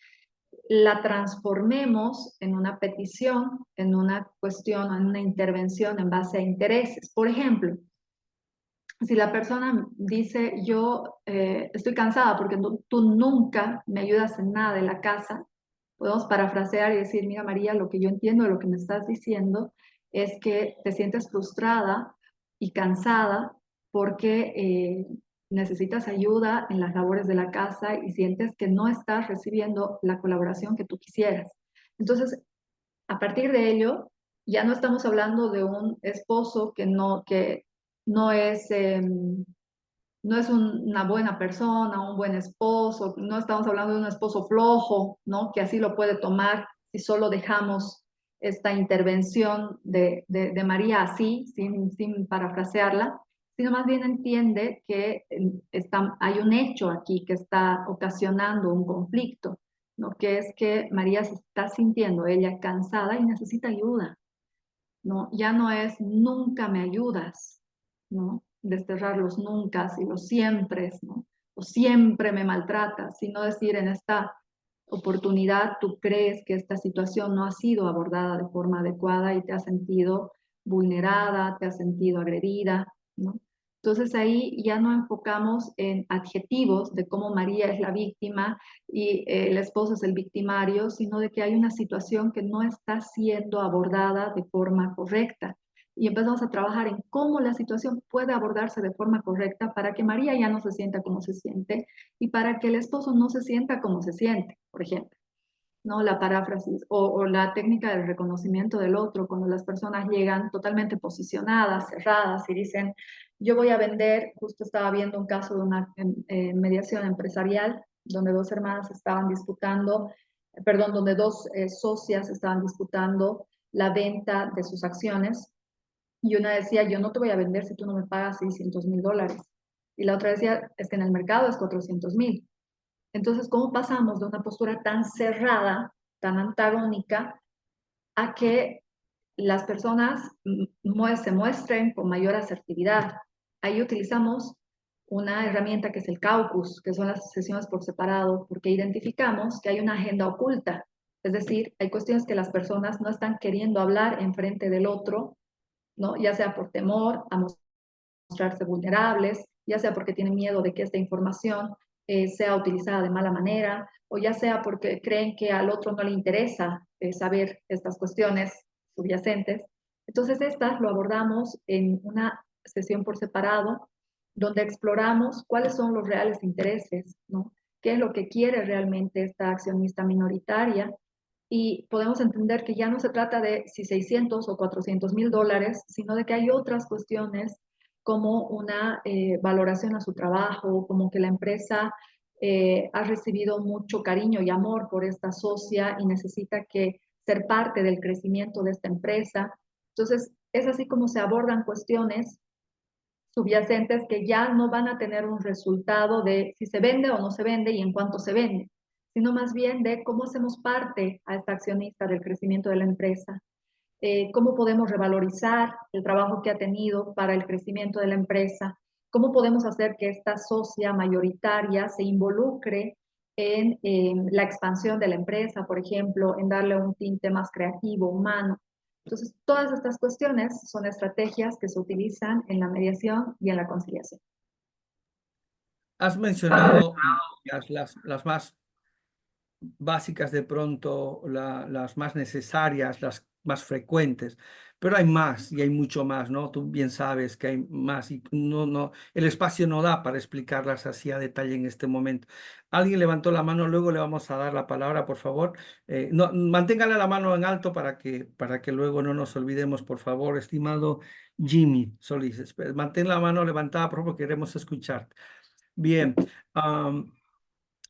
la transformemos en una petición, en una cuestión, en una intervención en base a intereses. Por ejemplo, si la persona dice, yo estoy cansada porque tú nunca me ayudas en nada de la casa, podemos parafrasear y decir, mira María, lo que yo entiendo de lo que me estás diciendo es que te sientes frustrada y cansada porque necesitas ayuda en las labores de la casa y sientes que no estás recibiendo la colaboración que tú quisieras. Entonces, a partir de ello, ya no estamos hablando de un esposo que no es, no es una buena persona, un buen esposo, no estamos hablando de un esposo flojo, ¿no? Que así lo puede tomar si solo dejamos esta intervención de María así, sin parafrasearla, sino más bien entiende que hay un hecho aquí que está ocasionando un conflicto, ¿no? Que es que María se está sintiendo ella cansada y necesita ayuda, ¿no? Ya no es nunca me ayudas, ¿no? Desterrar los nunca y los siempre, ¿no? O siempre me maltratas, sino decir en esta oportunidad tú crees que esta situación no ha sido abordada de forma adecuada y te has sentido vulnerada, te has sentido agredida, ¿no? Entonces ahí ya no enfocamos en adjetivos de cómo María es la víctima y el esposo es el victimario, sino de que hay una situación que no está siendo abordada de forma correcta. Y empezamos a trabajar en cómo la situación puede abordarse de forma correcta para que María ya no se sienta como se siente y para que el esposo no se sienta como se siente, por ejemplo. ¿No? La paráfrasis o la técnica del reconocimiento del otro, cuando las personas llegan totalmente posicionadas, cerradas y dicen, yo voy a vender, justo estaba viendo un caso de una mediación empresarial donde dos hermanas estaban disputando, perdón, donde dos socias estaban disputando la venta de sus acciones y una decía, yo no te voy a vender si tú no me pagas $600,000. Y la otra decía, es que en el mercado es 400,000. Entonces, ¿cómo pasamos de una postura tan cerrada, tan antagónica, a que las personas se muestren con mayor asertividad? Ahí utilizamos una herramienta que es el caucus, que son las sesiones por separado, porque identificamos que hay una agenda oculta. Es decir, hay cuestiones que las personas no están queriendo hablar en frente del otro, ¿no? Ya sea por temor a mostrarse vulnerables, ya sea porque tienen miedo de que esta información sea utilizada de mala manera, o ya sea porque creen que al otro no le interesa saber estas cuestiones subyacentes. Entonces, estas lo abordamos en una sesión por separado, donde exploramos cuáles son los reales intereses, ¿no? ¿Qué es lo que quiere realmente esta accionista minoritaria? Y podemos entender que ya no se trata de si 600 o 400,000 dólares, sino de que hay otras cuestiones como una valoración a su trabajo, como que la empresa ha recibido mucho cariño y amor por esta socia y necesita que ser parte del crecimiento de esta empresa. Entonces, es así como se abordan cuestiones subyacentes que ya no van a tener un resultado de si se vende o no se vende y en cuánto se vende, sino más bien de cómo hacemos parte a esta accionista del crecimiento de la empresa, cómo podemos revalorizar el trabajo que ha tenido para el crecimiento de la empresa, cómo podemos hacer que esta socia mayoritaria se involucre en la expansión de la empresa, por ejemplo, en darle un tinte más creativo, humano. Entonces, todas estas cuestiones son estrategias que se utilizan en la mediación y en la conciliación. Has mencionado las más básicas de pronto, las más necesarias, las más frecuentes, pero hay más y hay mucho más, ¿no? Tú bien sabes que hay más y el espacio no da para explicarlas así a detalle en este momento. Alguien levantó la mano, luego le vamos a dar la palabra, por favor. No, manténgale la mano en alto para que luego no nos olvidemos, por favor, estimado Jimmy Solís. Mantén la mano levantada, por favor, queremos escucharte. Bien.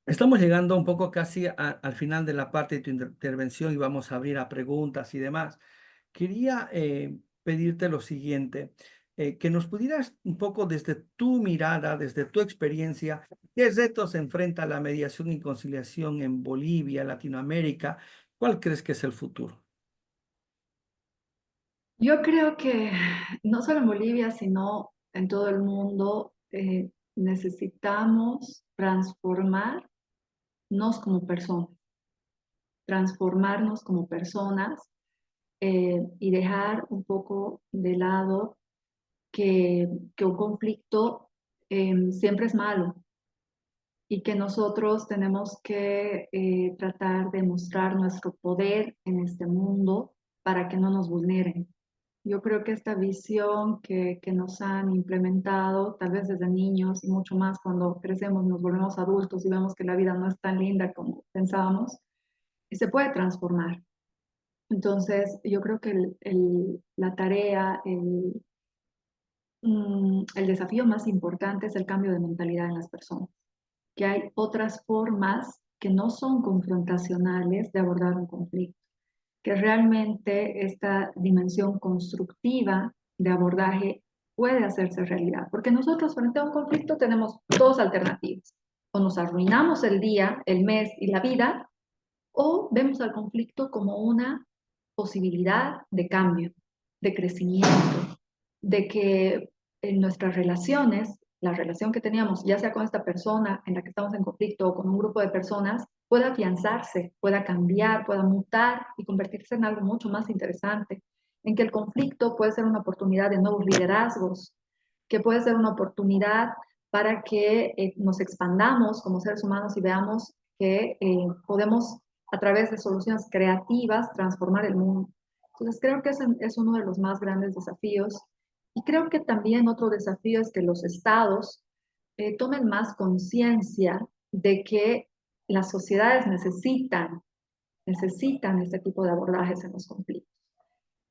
Estamos llegando un poco casi al final de la parte de tu intervención y vamos a abrir a preguntas y demás. Quería pedirte lo siguiente, que nos pudieras un poco desde tu mirada, desde tu experiencia, ¿qué retos enfrenta la mediación y conciliación en Bolivia, Latinoamérica? ¿Cuál crees que es el futuro? Yo creo que no solo en Bolivia, sino en todo el mundo, necesitamos transformarnos como personas, transformarnos como personas y dejar un poco de lado que un conflicto siempre es malo y que nosotros tenemos que tratar de mostrar nuestro poder en este mundo para que no nos vulneren. Yo creo que esta visión que nos han implementado, tal vez desde niños y mucho más cuando crecemos, nos volvemos adultos y vemos que la vida no es tan linda como pensábamos, se puede transformar. Entonces, yo creo que la tarea, el desafío más importante es el cambio de mentalidad en las personas, que hay otras formas que no son confrontacionales de abordar un conflicto, que realmente esta dimensión constructiva de abordaje puede hacerse realidad, porque nosotros frente a un conflicto tenemos dos alternativas: o nos arruinamos el día, el mes y la vida, o vemos al conflicto como una posibilidad de cambio, de crecimiento, de que en nuestras relaciones, la relación que teníamos, ya sea con esta persona en la que estamos en conflicto o con un grupo de personas, pueda afianzarse, pueda cambiar, pueda mutar y convertirse en algo mucho más interesante, en que el conflicto puede ser una oportunidad de nuevos liderazgos, que puede ser una oportunidad para que nos expandamos como seres humanos y veamos que podemos a través de soluciones creativas transformar el mundo. Entonces creo que ese es uno de los más grandes desafíos y creo que también otro desafío es que los estados tomen más conciencia de que las sociedades necesitan este tipo de abordajes en los conflictos,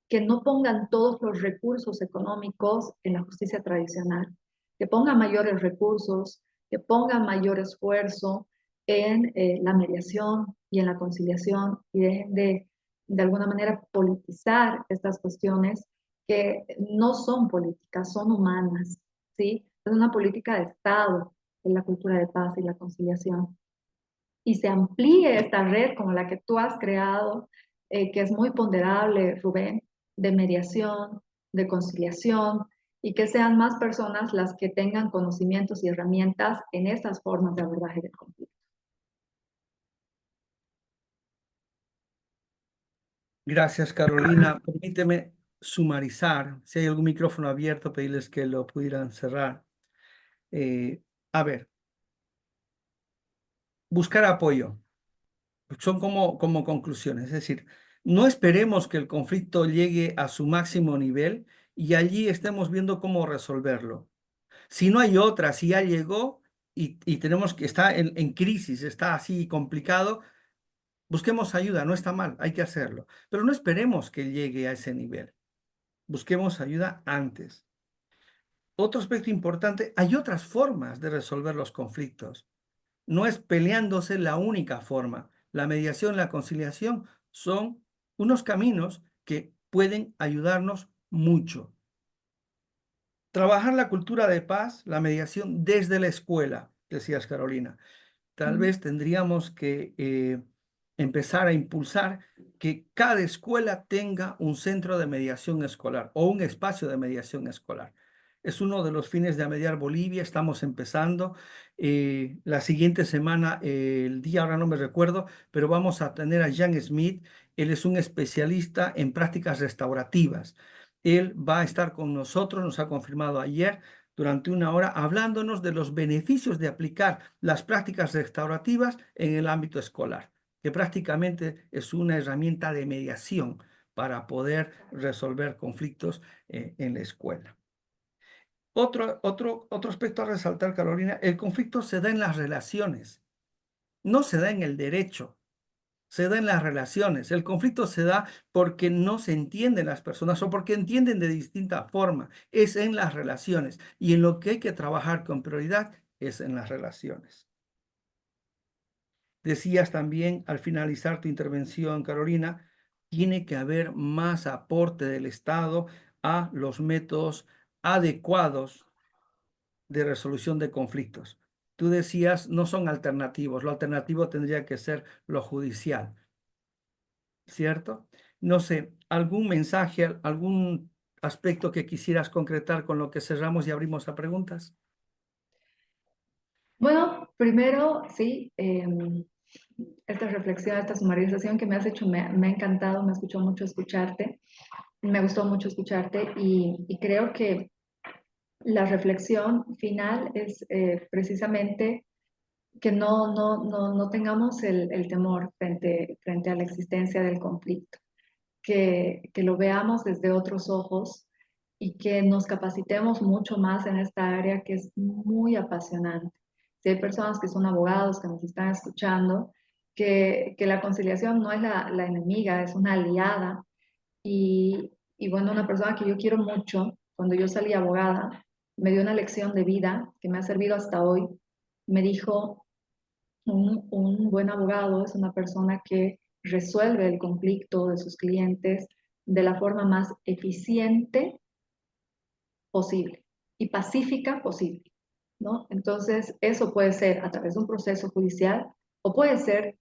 que no pongan todos los recursos económicos en la justicia tradicional, que pongan mayores recursos, que pongan mayor esfuerzo en la mediación y en la conciliación y dejen de alguna manera politizar estas cuestiones que no son políticas, son humanas, ¿sí? Es una política de Estado en la cultura de paz y la conciliación y se amplíe esta red como la que tú has creado, que es muy ponderable, Rubén, de mediación, de conciliación, y que sean más personas las que tengan conocimientos y herramientas en estas formas de abordaje del conflicto. Gracias, Carolina. Permíteme sumarizar. Si hay algún micrófono abierto, pedirles que lo pudieran cerrar. Eh, a ver, buscar apoyo. Son como conclusiones. Es decir, no esperemos que el conflicto llegue a su máximo nivel y allí estemos viendo cómo resolverlo. Si no hay otra, si ya llegó y tenemos que estar en crisis, está así complicado, busquemos ayuda, no está mal, hay que hacerlo. Pero no esperemos que llegue a ese nivel. Busquemos ayuda antes. Otro aspecto importante, hay otras formas de resolver los conflictos. No es peleándose la única forma. La mediación, la conciliación son unos caminos que pueden ayudarnos mucho. Trabajar la cultura de paz, la mediación desde la escuela, decías Carolina. Tal vez tendríamos que empezar a impulsar que cada escuela tenga un centro de mediación escolar o un espacio de mediación escolar. Es uno de los fines de Mediar Bolivia, estamos empezando. La siguiente semana, el día ahora no me recuerdo, pero vamos a tener a Jan Smith. Él es un especialista en prácticas restaurativas. Él va a estar con nosotros, nos ha confirmado ayer durante una hora hablándonos de los beneficios de aplicar las prácticas restaurativas en el ámbito escolar, que prácticamente es una herramienta de mediación para poder resolver conflictos en la escuela. Otro aspecto a resaltar, Carolina, el conflicto se da en las relaciones, no se da en el derecho. Se da en las relaciones. El conflicto se da porque no se entienden las personas o porque entienden de distinta forma. Es en las relaciones. Y en lo que hay que trabajar con prioridad es en las relaciones. Decías también al finalizar tu intervención, Carolina, tiene que haber más aporte del Estado a los métodos adecuados de resolución de conflictos. Tú decías, no son alternativos, lo alternativo tendría que ser lo judicial, ¿cierto? No sé, ¿algún mensaje, algún aspecto que quisieras concretar con lo que cerramos y abrimos a preguntas? Bueno, primero, sí, esta reflexión, esta sumarización que me has hecho me ha encantado, me escuchó mucho escucharte, me gustó mucho escucharte y creo que la reflexión final es precisamente que no tengamos el temor frente a la existencia del conflicto, que lo veamos desde otros ojos y que nos capacitemos mucho más en esta área que es muy apasionante. Si hay personas que son abogados, que nos están escuchando, que la conciliación no es la enemiga, es una aliada. Y bueno, una persona que yo quiero mucho, cuando yo salí abogada, me dio una lección de vida que me ha servido hasta hoy. Me dijo, un buen abogado es una persona que resuelve el conflicto de sus clientes de la forma más eficiente posible y pacífica posible, ¿no? Entonces, eso puede ser a través de un proceso judicial o puede ser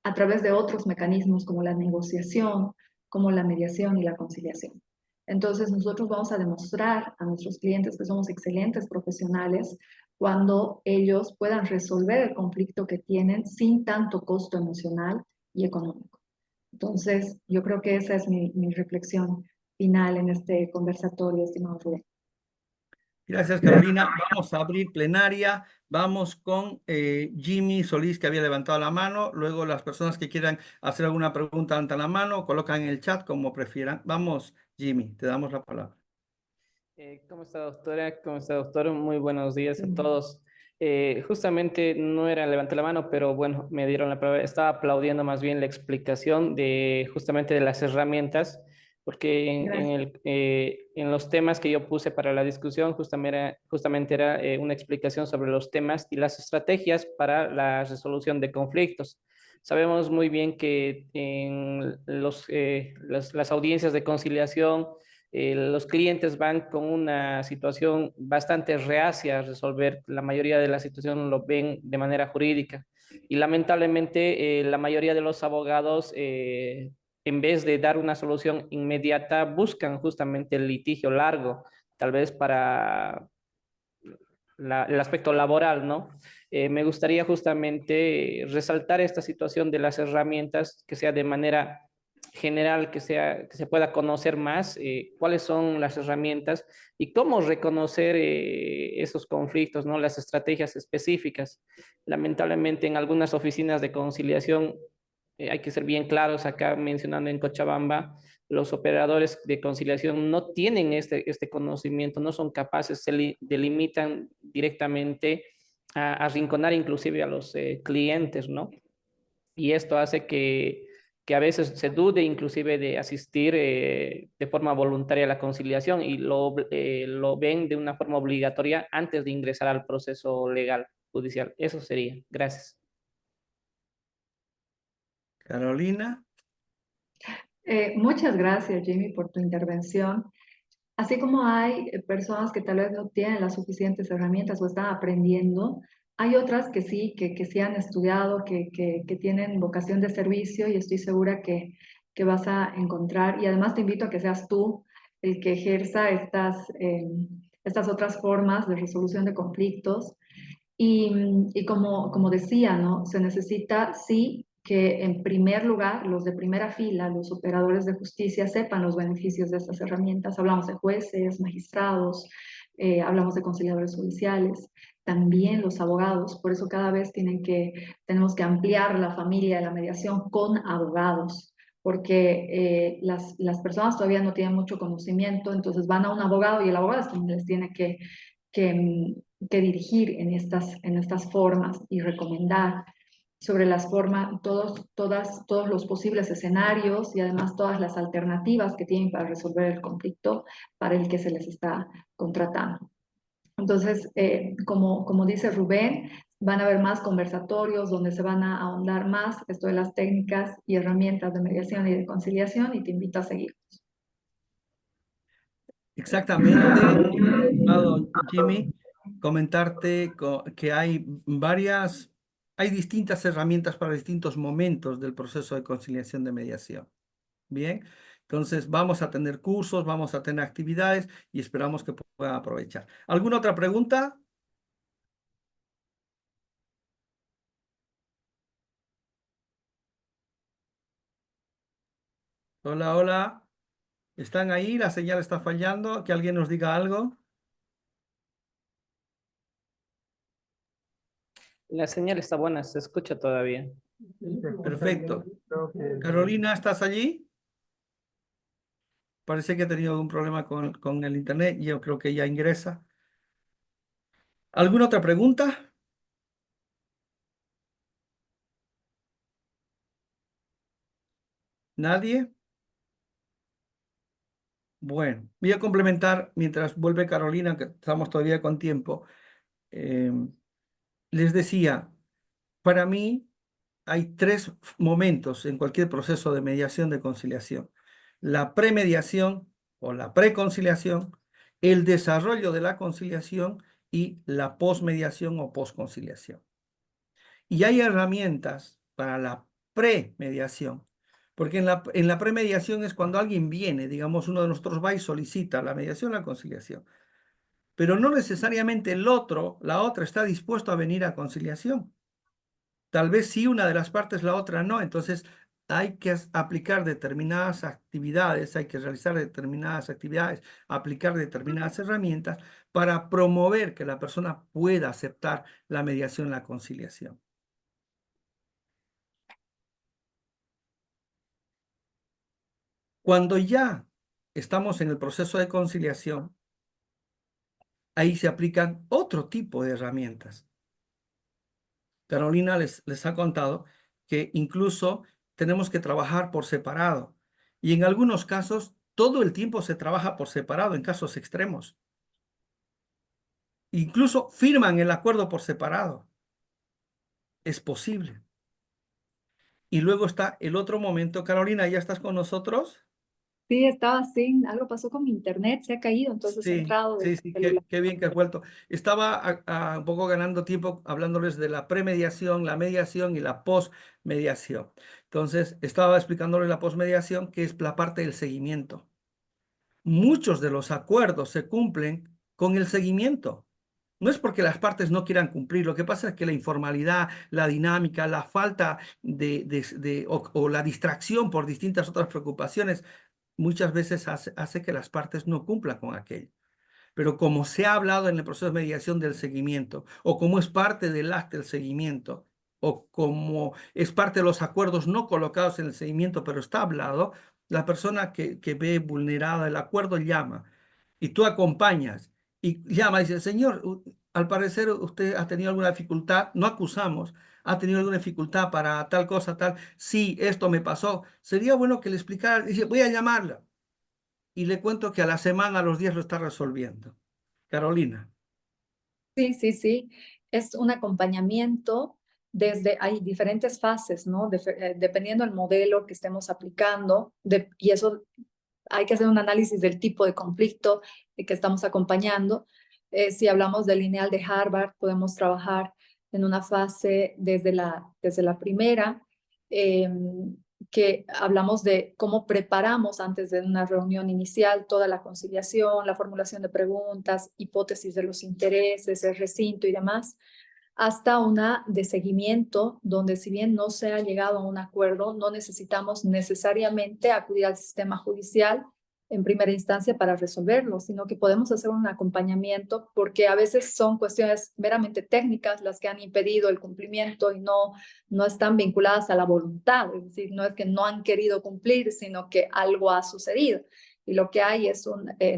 a través de otros mecanismos como la negociación, como la mediación y la conciliación. Entonces, nosotros vamos a demostrar a nuestros clientes que somos excelentes profesionales cuando ellos puedan resolver el conflicto que tienen sin tanto costo emocional y económico. Entonces, yo creo que esa es mi reflexión final en este conversatorio, estimado Rubén. Gracias, Carolina. Vamos a abrir plenaria. Vamos con Jimmy Solís, que había levantado la mano. Luego, las personas que quieran hacer alguna pregunta ante la mano, colocan en el chat como prefieran. Vamos, Jimmy, te damos la palabra. ¿Cómo está, doctora? ¿Cómo está, doctor? Muy buenos días a todos. Justamente no era levantar la mano, pero bueno, me dieron la palabra. Estaba aplaudiendo más bien la explicación de justamente de las herramientas, porque Gracias. en los temas que yo puse para la discusión, justamente era una explicación sobre los temas y las estrategias para la resolución de conflictos. Sabemos muy bien que en las audiencias de conciliación, los clientes van con una situación bastante reacia a resolver. La mayoría de la situación lo ven de manera jurídica y lamentablemente la mayoría de los abogados, en vez de dar una solución inmediata, buscan justamente el litigio largo, tal vez para el aspecto laboral, ¿no? Me gustaría justamente resaltar esta situación de las herramientas, que sea de manera general, que se pueda conocer más cuáles son las herramientas y cómo reconocer esos conflictos, ¿no? Las estrategias específicas. Lamentablemente en algunas oficinas de conciliación, hay que ser bien claros acá mencionando en Cochabamba, los operadores de conciliación no tienen este conocimiento, no son capaces, se delimitan directamente a arrinconar inclusive a los clientes, ¿no? Y esto hace que a veces se dude inclusive de asistir de forma voluntaria a la conciliación y lo ven de una forma obligatoria antes de ingresar al proceso legal judicial. Eso sería. Gracias. Carolina. Muchas gracias, Jimmy, por tu intervención. Así como hay personas que tal vez no tienen las suficientes herramientas o están aprendiendo, hay otras que sí han estudiado, que tienen vocación de servicio y estoy segura que vas a encontrar. Y además te invito a que seas tú el que ejerza estas otras formas de resolución de conflictos. Y como decía, ¿no? Se necesita, sí, que en primer lugar los de primera fila, los operadores de justicia, sepan los beneficios de estas herramientas. Hablamos de jueces, magistrados, hablamos de conciliadores judiciales, también los abogados. Por eso cada vez tenemos que ampliar la familia de la mediación con abogados, porque las personas todavía no tienen mucho conocimiento, entonces van a un abogado y el abogado es quien les tiene que, que dirigir en estas formas y recomendar sobre las formas, todos los posibles escenarios y además todas las alternativas que tienen para resolver el conflicto para el que se les está contratando. Entonces, como dice Rubén, van a haber más conversatorios donde se van a ahondar más esto de las técnicas y herramientas de mediación y de conciliación y te invito a seguir. Exactamente, estimado Jimmy, comentarte que hay distintas herramientas para distintos momentos del proceso de conciliación de mediación. Bien, entonces vamos a tener cursos, vamos a tener actividades y esperamos que puedan aprovechar. ¿Alguna otra pregunta? Hola, hola. ¿Están ahí? ¿La señal está fallando? ¿Que alguien nos diga algo? La señal está buena, se escucha todavía. Perfecto. Carolina, ¿estás allí? Parece que ha tenido algún problema con el internet. Yo creo que ya ingresa. ¿Alguna otra pregunta? ¿Nadie? Bueno, voy a complementar mientras vuelve Carolina, que estamos todavía con tiempo. Eh, Les decía, para mí hay tres momentos en cualquier proceso de mediación de conciliación: la premediación o la preconciliación, el desarrollo de la conciliación y la posmediación o posconciliación. Y hay herramientas para la premediación, porque en la premediación es cuando alguien viene, digamos, uno de nosotros va y solicita la mediación o la conciliación, pero no necesariamente el otro, la otra, está dispuesto a venir a conciliación. Tal vez sí una de las partes, la otra no. Entonces hay que aplicar determinadas actividades, hay que realizar determinadas actividades, aplicar determinadas herramientas para promover que la persona pueda aceptar la mediación, la conciliación. Cuando ya estamos en el proceso de conciliación, ahí se aplican otro tipo de herramientas. Carolina les ha contado que incluso tenemos que trabajar por separado y en algunos casos todo el tiempo se trabaja por separado en casos extremos. Incluso firman el acuerdo por separado. Es posible. Y luego está el otro momento. Carolina, ¿ya estás con nosotros? Sí, estaba así, algo pasó con mi internet, se ha caído, entonces he Sí, entrado del sí, celular. qué bien que has vuelto. Estaba un poco ganando tiempo hablándoles de la premediación, la mediación y la posmediación. Entonces, estaba explicándoles la posmediación, que es la parte del seguimiento. Muchos de los acuerdos se cumplen con el seguimiento. No es porque las partes no quieran cumplir, lo que pasa es que la informalidad, la dinámica, la falta o la distracción por distintas otras preocupaciones muchas veces hace que las partes no cumplan con aquello. Pero como se ha hablado en el proceso de mediación del seguimiento, o como es parte del acta del seguimiento, o como es parte de los acuerdos no colocados en el seguimiento, pero está hablado, la persona que ve vulnerada el acuerdo llama y tú acompañas y llama y dice: señor, al parecer usted ha tenido alguna dificultad, no acusamos, ha tenido alguna dificultad para tal cosa, tal, sí, esto me pasó, sería bueno que le explicara. Dice: voy a llamarla. Y le cuento que a la semana, a los días lo está resolviendo. Carolina. Sí, sí, sí, es un acompañamiento hay diferentes fases, ¿no? Dependiendo del modelo que estemos aplicando, y eso hay que hacer un análisis del tipo de conflicto que estamos acompañando. Si hablamos del lineal de Harvard, podemos trabajar en una fase desde la primera, eh, que hablamos de cómo preparamos antes de una reunión inicial toda la conciliación, la formulación de preguntas, hipótesis de los intereses, el recinto y demás, hasta una de seguimiento, donde si bien no se ha llegado a un acuerdo, no necesitamos necesariamente acudir al sistema judicial en primera instancia para resolverlo, sino que podemos hacer un acompañamiento porque a veces son cuestiones meramente técnicas las que han impedido el cumplimiento y no están vinculadas a la voluntad, es decir, no es que no han querido cumplir, sino que algo ha sucedido. Y lo que hay es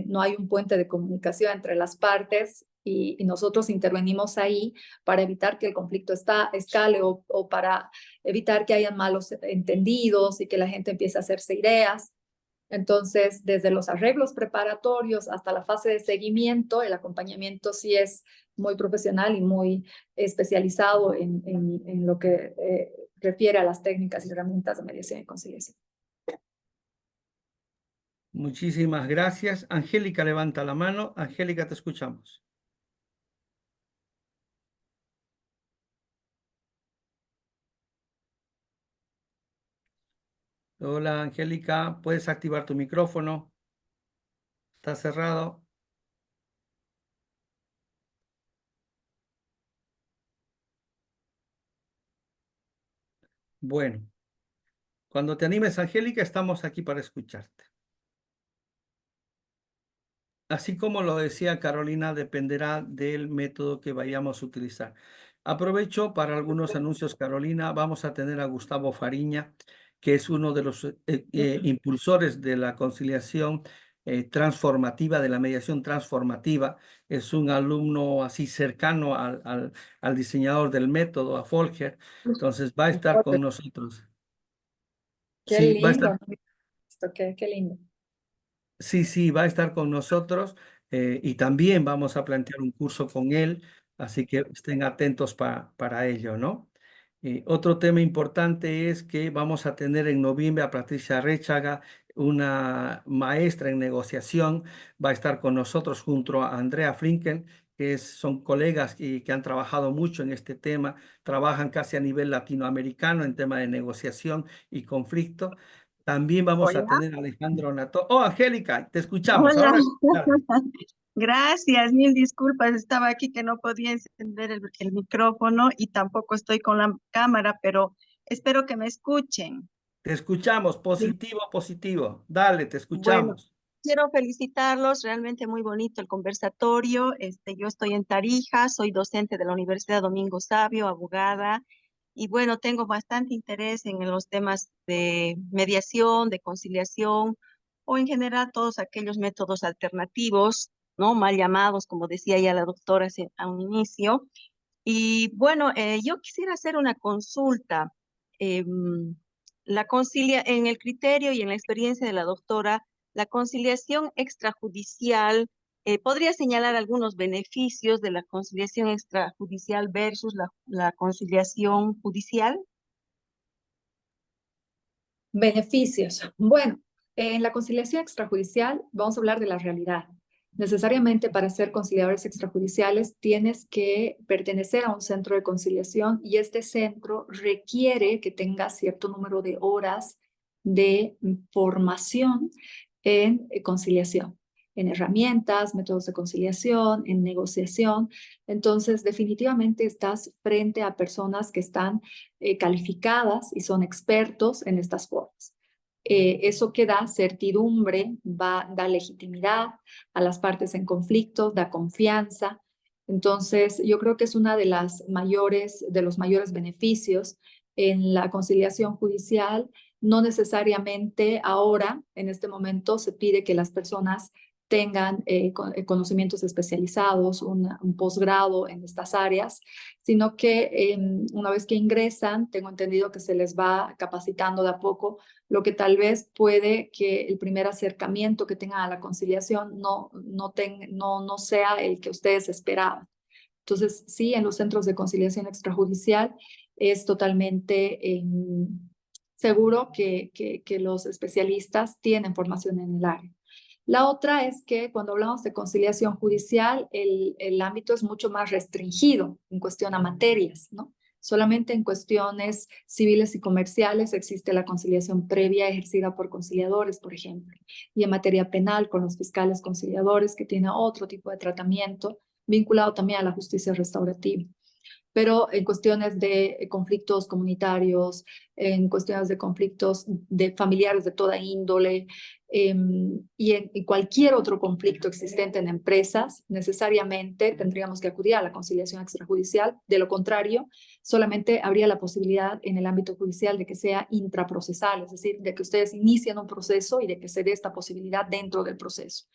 no hay un puente de comunicación entre las partes y nosotros intervenimos ahí para evitar que el conflicto escale o para evitar que hayan malos entendidos y que la gente empiece a hacerse ideas. Entonces, desde los arreglos preparatorios hasta la fase de seguimiento, el acompañamiento sí es muy profesional y muy especializado en lo que refiere a las técnicas y herramientas de mediación y conciliación. Muchísimas gracias. Angélica levanta la mano. Angélica, te escuchamos. Hola, Angélica, ¿puedes activar tu micrófono? Está cerrado. Bueno, cuando te animes, Angélica, estamos aquí para escucharte. Así como lo decía Carolina, dependerá del método que vayamos a utilizar. Aprovecho para algunos anuncios, Carolina. Vamos a tener a Gustavo Fariña, que es uno de los impulsores de la conciliación transformativa, de la mediación transformativa. Es un alumno así cercano al diseñador del método, a Folger. Entonces va a estar con nosotros. Qué Sí, va a estar. lindo, qué lindo. Sí, sí, va a estar con nosotros y también vamos a plantear un curso con él, así que estén atentos para ello, ¿no? Otro tema importante es que vamos a tener en noviembre a Patricia Réchaga, una maestra en negociación, va a estar con nosotros junto a Andrea Flinken, son colegas que han trabajado mucho en este tema, trabajan casi a nivel latinoamericano en tema de negociación y conflicto. También vamos a Hola, tener a Alejandro Nato. Oh, Angélica, te escuchamos. hola. Ahora sí, claro. Gracias, mil disculpas. Estaba aquí que no podía encender el micrófono y tampoco estoy con la cámara, pero espero que me escuchen. Te escuchamos. Sí. Positivo, positivo. Dale, te Bueno, escuchamos. quiero felicitarlos, realmente muy bonito el conversatorio. Yo estoy en Tarija, soy docente de la Universidad Domingo Savio, abogada, y bueno, tengo bastante interés en los temas de mediación, de conciliación, o en general todos aquellos métodos alternativos, ¿no? Mal llamados, como decía ya la doctora a un inicio. Y bueno, yo quisiera hacer una consulta. En el criterio y en la experiencia de la doctora, la conciliación extrajudicial, ¿podría señalar algunos beneficios de la conciliación extrajudicial versus la conciliación judicial? Beneficios. Bueno, en la conciliación extrajudicial vamos a hablar de la realidad. Necesariamente para ser conciliadores extrajudiciales tienes que pertenecer a un centro de conciliación y este centro requiere que tengas cierto número de horas de formación en conciliación, en herramientas, métodos de conciliación, en negociación. Entonces, definitivamente estás frente a personas que están calificadas y son expertos en estas formas. Eso que da certidumbre, da legitimidad a las partes en conflicto, da confianza. Entonces, yo creo que es una de los mayores beneficios en la conciliación judicial. No necesariamente ahora, en este momento, se pide que las personas tengan conocimientos especializados, un posgrado en estas áreas, sino que una vez que ingresan, tengo entendido que se les va capacitando de a poco, lo que tal vez puede que el primer acercamiento que tengan a la conciliación no sea el que ustedes esperaban. Entonces, sí, en los centros de conciliación extrajudicial es totalmente seguro que los especialistas tienen formación en el área. La otra es que cuando hablamos de conciliación judicial, el ámbito es mucho más restringido en cuestión a materias, ¿no? Solamente en cuestiones civiles y comerciales existe la conciliación previa ejercida por conciliadores, por ejemplo, y en materia penal con los fiscales conciliadores que tiene otro tipo de tratamiento vinculado también a la justicia restaurativa. Pero en cuestiones de conflictos comunitarios, en cuestiones de conflictos de familiares de toda índole y en cualquier otro conflicto existente en empresas, necesariamente tendríamos que acudir a la conciliación extrajudicial. De lo contrario, solamente habría la posibilidad en el ámbito judicial de que sea intraprocesal, es decir, de que ustedes inicien un proceso y de que se dé esta posibilidad dentro del proceso.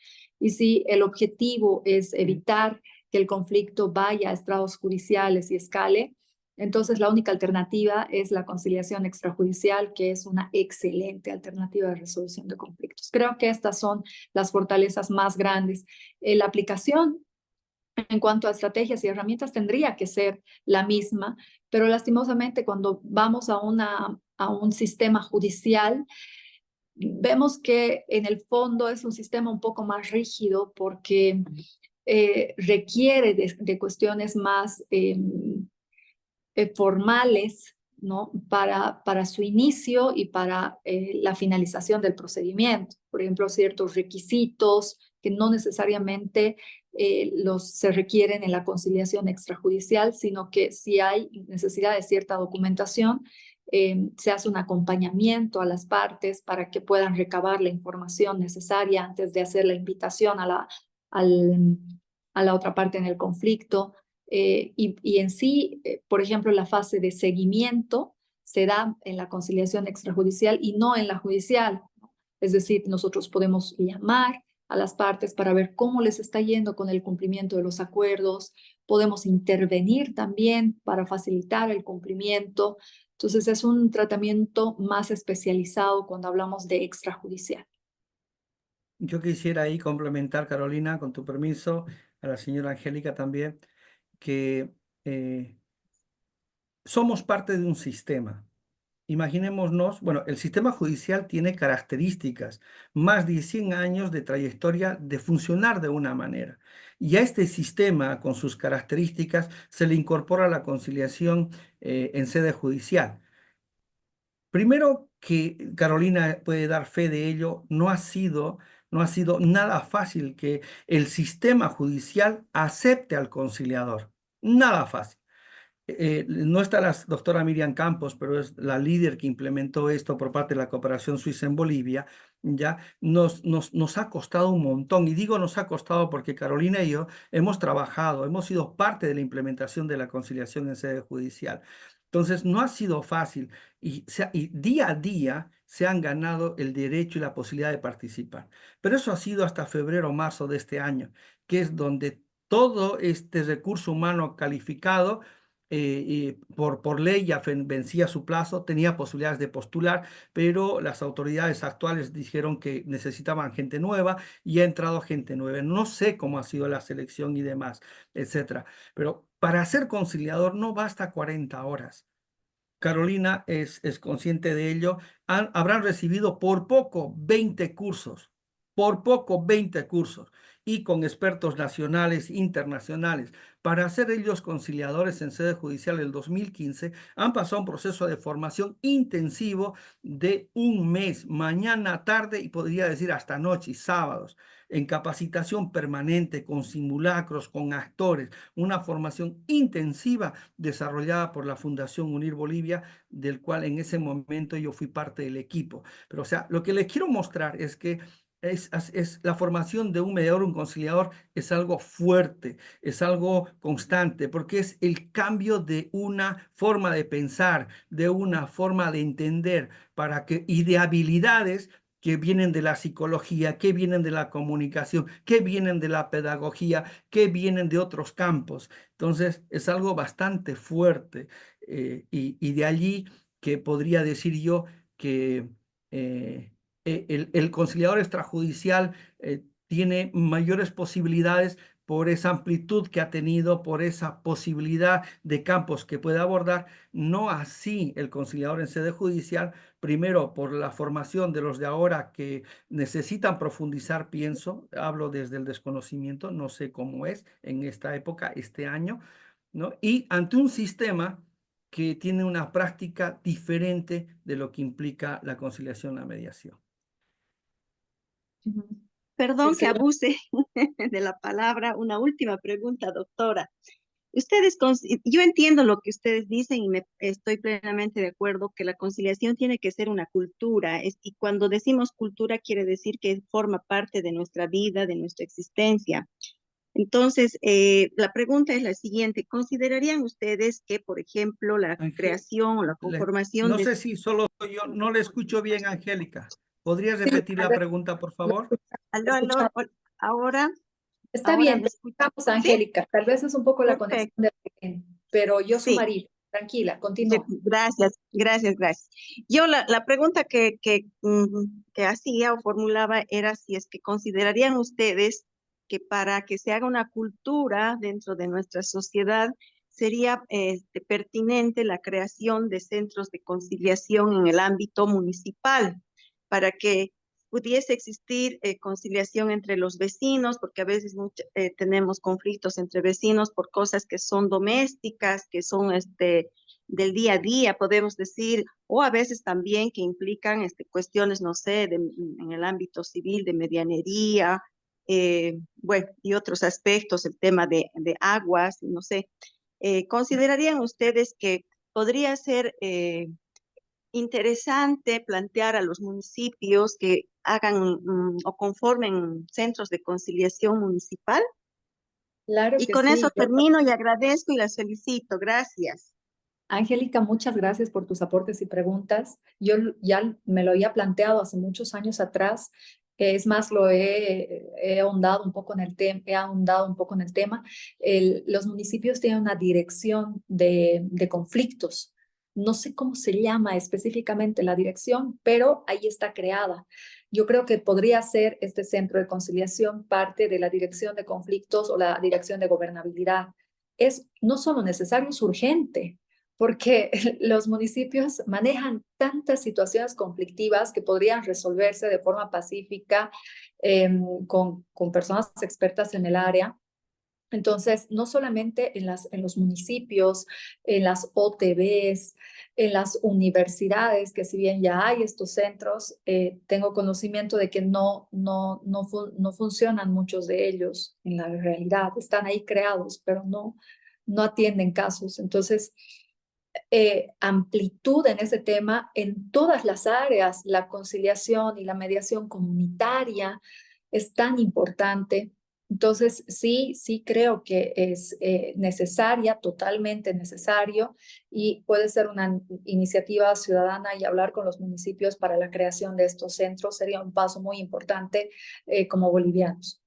Y si el objetivo es evitar que el conflicto vaya a estrados judiciales y escale, entonces la única alternativa es la conciliación extrajudicial, que es una excelente alternativa de resolución de conflictos. Creo que estas son las fortalezas más grandes. La aplicación en cuanto a estrategias y herramientas tendría que ser la misma, pero lastimosamente cuando vamos a un sistema judicial, vemos que en el fondo es un sistema un poco más rígido porque requiere de cuestiones más formales, ¿no? Para su inicio y para la finalización del procedimiento. Por ejemplo, ciertos requisitos que no necesariamente se requieren en la conciliación extrajudicial, sino que si hay necesidad de cierta documentación, se hace un acompañamiento a las partes para que puedan recabar la información necesaria antes de hacer la invitación a la otra parte en el conflicto. Y en sí, por ejemplo, la fase de seguimiento se da en la conciliación extrajudicial y no en la judicial, ¿no? Es decir, nosotros podemos llamar a las partes para ver cómo les está yendo con el cumplimiento de los acuerdos, podemos intervenir también para facilitar el cumplimiento. Entonces es un tratamiento más especializado cuando hablamos de extrajudicial. Yo quisiera ahí complementar, Carolina, con tu permiso, a la señora Angélica también, que somos parte de un sistema. Imaginémonos, bueno, el sistema judicial tiene características, más de 100 años de trayectoria de funcionar de una manera. Y a este sistema, con sus características, se le incorpora la conciliación en sede judicial. Primero que Carolina puede dar fe de ello, no ha sido nada fácil que el sistema judicial acepte al conciliador. Nada fácil. No está la doctora Miriam Campos, pero es la líder que implementó esto por parte de la cooperación suiza en Bolivia. Ya nos ha costado un montón, y digo nos ha costado porque Carolina y yo hemos trabajado, hemos sido parte de la implementación de la conciliación en sede judicial. Entonces, no ha sido fácil y día a día se han ganado el derecho y la posibilidad de participar. Pero eso ha sido hasta febrero o marzo de este año, que es donde todo este recurso humano calificado y por ley ya vencía su plazo, tenía posibilidades de postular, pero las autoridades actuales dijeron que necesitaban gente nueva y ha entrado gente nueva. No sé cómo ha sido la selección y demás, etcétera. Pero para ser conciliador no basta 40 horas. Carolina es consciente de ello. Habrán recibido por poco 20 cursos, por poco 20 cursos, y con expertos nacionales, internacionales. Para ser ellos conciliadores en sede judicial el 2015, han pasado un proceso de formación intensivo de un mes, mañana, tarde y podría decir hasta noche y sábados, en capacitación permanente, con simulacros, con actores, una formación intensiva desarrollada por la Fundación Unir Bolivia, del cual en ese momento yo fui parte del equipo. Pero, o sea, lo que les quiero mostrar es que es la formación de un mediador, un conciliador, es algo fuerte, es algo constante, porque es el cambio de una forma de pensar, de una forma de entender, y de habilidades que vienen de la psicología, que vienen de la comunicación, que vienen de la pedagogía, que vienen de otros campos. Entonces, es algo bastante fuerte y de allí que podría decir yo que el conciliador extrajudicial tiene mayores posibilidades por esa amplitud que ha tenido, por esa posibilidad de campos que puede abordar, no así el conciliador en sede judicial, primero por la formación de los de ahora que necesitan profundizar, pienso, hablo desde el desconocimiento, no sé cómo es en esta época, este año, ¿no? Y ante un sistema que tiene una práctica diferente de lo que implica la conciliación, la mediación. Perdón que Excelente. abuse de la palabra. Una última pregunta, doctora. Yo entiendo lo que ustedes dicen y estoy plenamente de acuerdo que la conciliación tiene que ser una cultura. Y cuando decimos cultura quiere decir que forma parte de nuestra vida, de nuestra existencia. Entonces, la pregunta es la siguiente. ¿Considerarían ustedes que, por ejemplo, la creación o la conformación no de... sé si solo yo, no le escucho bien, Angélica. ¿Podrías repetir la pregunta, por favor? Aló, ahora Está bien, me escuchan. estamos, ¿Sí? Angélica. Tal vez es un poco la conexión Perfecto. de Belén, pero yo Sí. sumaría. Tranquila, continúa. Gracias. Yo la pregunta que hacía o formulaba era si es que considerarían ustedes que para que se haga una cultura dentro de nuestra sociedad sería pertinente la creación de centros de conciliación en el ámbito municipal. para que pudiese existir conciliación entre los vecinos, porque a veces tenemos conflictos entre vecinos por cosas que son domésticas, que son del día a día, podemos decir, o a veces también que implican cuestiones, no sé, en el ámbito civil, de medianería, bueno, y otros aspectos, el tema de aguas, no sé. ¿Considerarían ustedes que podría ser interesante plantear a los municipios que hagan o conformen centros de conciliación municipal? Claro Y que con eso sí. termino y agradezco y las felicito. Gracias. Angélica, muchas gracias por tus aportes y preguntas. Yo ya me lo había planteado hace muchos años atrás. Es más, he ahondado un poco en el tema, he ahondado un poco en el tema. Los municipios tienen una dirección de conflictos. No sé cómo se llama específicamente la dirección, pero ahí está creada. Yo creo que podría ser este centro de conciliación parte de la dirección de conflictos o la dirección de gobernabilidad. Es no solo necesario, es urgente porque los municipios manejan tantas situaciones conflictivas que podrían resolverse de forma pacífica con personas expertas en el área. Entonces, no solamente en los municipios, en las OTBs, en las universidades, que si bien ya hay estos centros, tengo conocimiento de que no funcionan muchos de ellos en la realidad. Están ahí creados, pero no atienden casos. Entonces, amplitud en ese tema en todas las áreas. La conciliación y la mediación comunitaria es tan importante. Entonces, sí creo que es necesaria, totalmente necesario, y puede ser una iniciativa ciudadana y hablar con los municipios para la creación de estos centros sería un paso muy importante como bolivianos.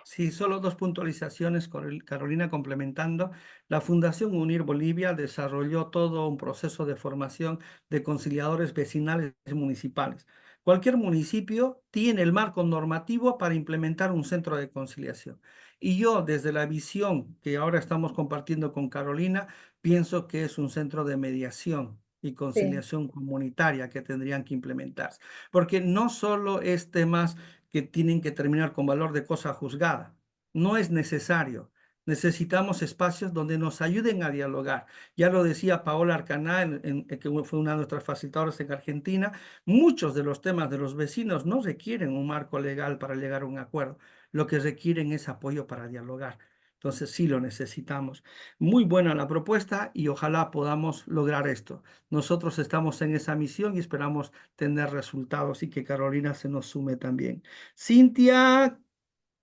Sí, solo dos puntualizaciones, Carolina, complementando. La Fundación Unir Bolivia desarrolló todo un proceso de formación de conciliadores vecinales y municipales. Cualquier municipio tiene el marco normativo para implementar un centro de conciliación. Y yo, desde la visión que ahora estamos compartiendo con Carolina, pienso que es un centro de mediación y Sí, conciliación comunitaria que tendrían que implementarse. Porque no solo es temas que tienen que terminar con valor de cosa juzgada. No es necesario. Necesitamos espacios donde nos ayuden a dialogar. Ya lo decía Paola Arcaná, que fue una de nuestras facilitadoras en Argentina, muchos de los temas de los vecinos no requieren un marco legal para llegar a un acuerdo. Lo que requieren es apoyo para dialogar. Entonces sí lo necesitamos. Muy buena la propuesta y ojalá podamos lograr esto. Nosotros estamos en esa misión y esperamos tener resultados y que Carolina se nos sume también. Cintia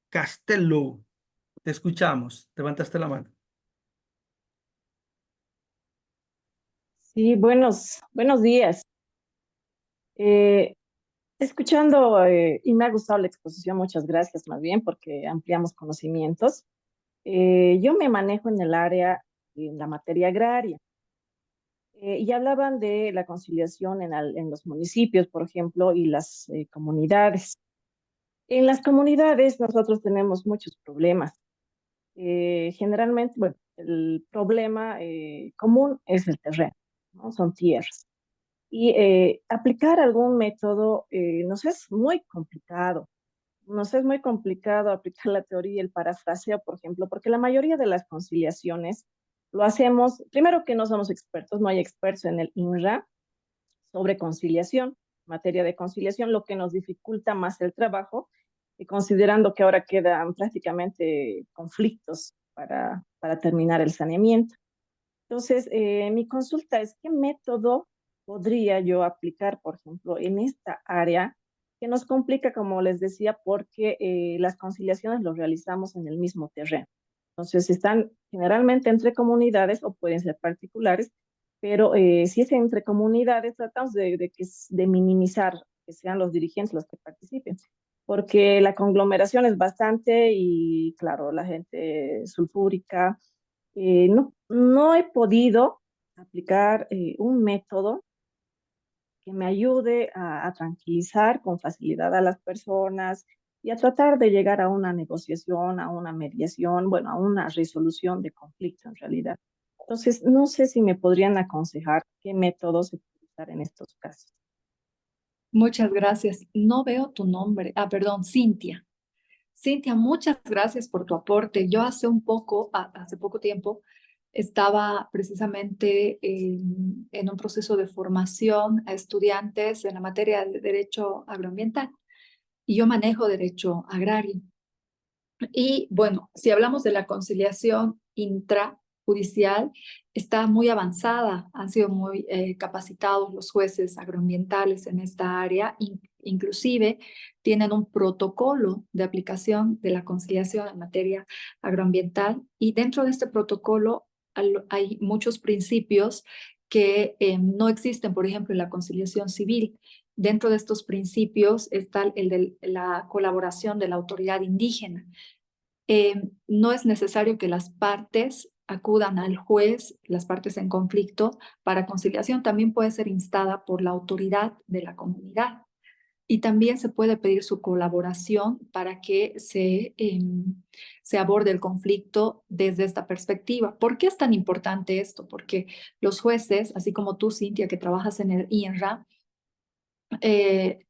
Castello, te escuchamos. Levantaste la mano. Sí, buenos días. Eh, escuchando, y me ha gustado la exposición, muchas gracias más bien porque ampliamos conocimientos. Yo me manejo en el área, en la materia agraria, y hablaban de la conciliación en los municipios, por ejemplo, y las comunidades. En las comunidades nosotros tenemos muchos problemas. Generalmente, bueno, el problema común es el terreno, ¿no? Son tierras. Y aplicar algún método nos es muy complicado. Nos es muy complicado aplicar la teoría, el parafraseo, por ejemplo, porque la mayoría de las conciliaciones lo hacemos, primero que no somos expertos, no hay expertos en el INRA sobre conciliación, materia de conciliación, lo que nos dificulta más el trabajo, y considerando que ahora quedan prácticamente conflictos para terminar el saneamiento. Entonces, mi consulta es, ¿qué método podría yo aplicar, por ejemplo, en esta área que nos complica, como les decía, porque las conciliaciones las realizamos en el mismo terreno? Entonces, están generalmente entre comunidades o pueden ser particulares, pero si es entre comunidades, tratamos de minimizar que sean los dirigentes los que participen, porque la conglomeración es bastante y, claro, la gente sulfúrica. No he podido aplicar un método que me ayude a tranquilizar con facilidad a las personas y a tratar de llegar a una negociación, a una mediación, bueno, a una resolución de conflicto en realidad. Entonces, no sé si me podrían aconsejar qué métodos se puede usar en estos casos. Muchas gracias. No veo tu nombre. Ah, perdón, Cintia. Cintia, muchas gracias por tu aporte. Yo hace poco tiempo, estaba precisamente en un proceso de formación a estudiantes en la materia de derecho agroambiental y yo manejo derecho agrario. Y bueno, si hablamos de la conciliación intrajudicial, está muy avanzada, han sido muy capacitados los jueces agroambientales en esta área, inclusive tienen un protocolo de aplicación de la conciliación en materia agroambiental y dentro de este protocolo hay muchos principios que no existen, por ejemplo, en la conciliación civil. Dentro de estos principios está el de la colaboración de la autoridad indígena. No es necesario que las partes acudan al juez, las partes en conflicto, para conciliación. También puede ser instada por la autoridad de la comunidad. Y también se puede pedir su colaboración para que se aborde el conflicto desde esta perspectiva. ¿Por qué es tan importante esto? Porque los jueces, así como tú, Cintia, que trabajas en el INRA,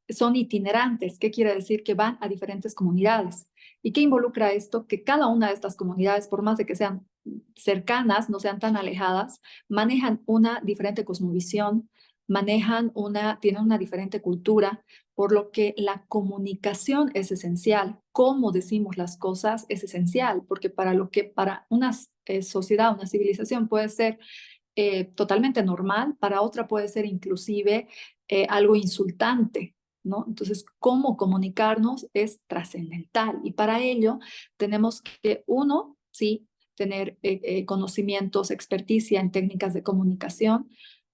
son itinerantes. ¿Qué quiere decir? Que van a diferentes comunidades. ¿Y qué involucra esto? Que cada una de estas comunidades, por más de que sean cercanas, no sean tan alejadas, manejan una diferente cosmovisión, tienen una diferente cultura, por lo que la comunicación es esencial. Cómo decimos las cosas es esencial, porque para lo que para una sociedad, una civilización puede ser totalmente normal, para otra puede ser inclusive algo insultante, ¿no? Entonces, cómo comunicarnos es trascendental y para ello tenemos que, uno, sí, tener conocimientos, experticia en técnicas de comunicación.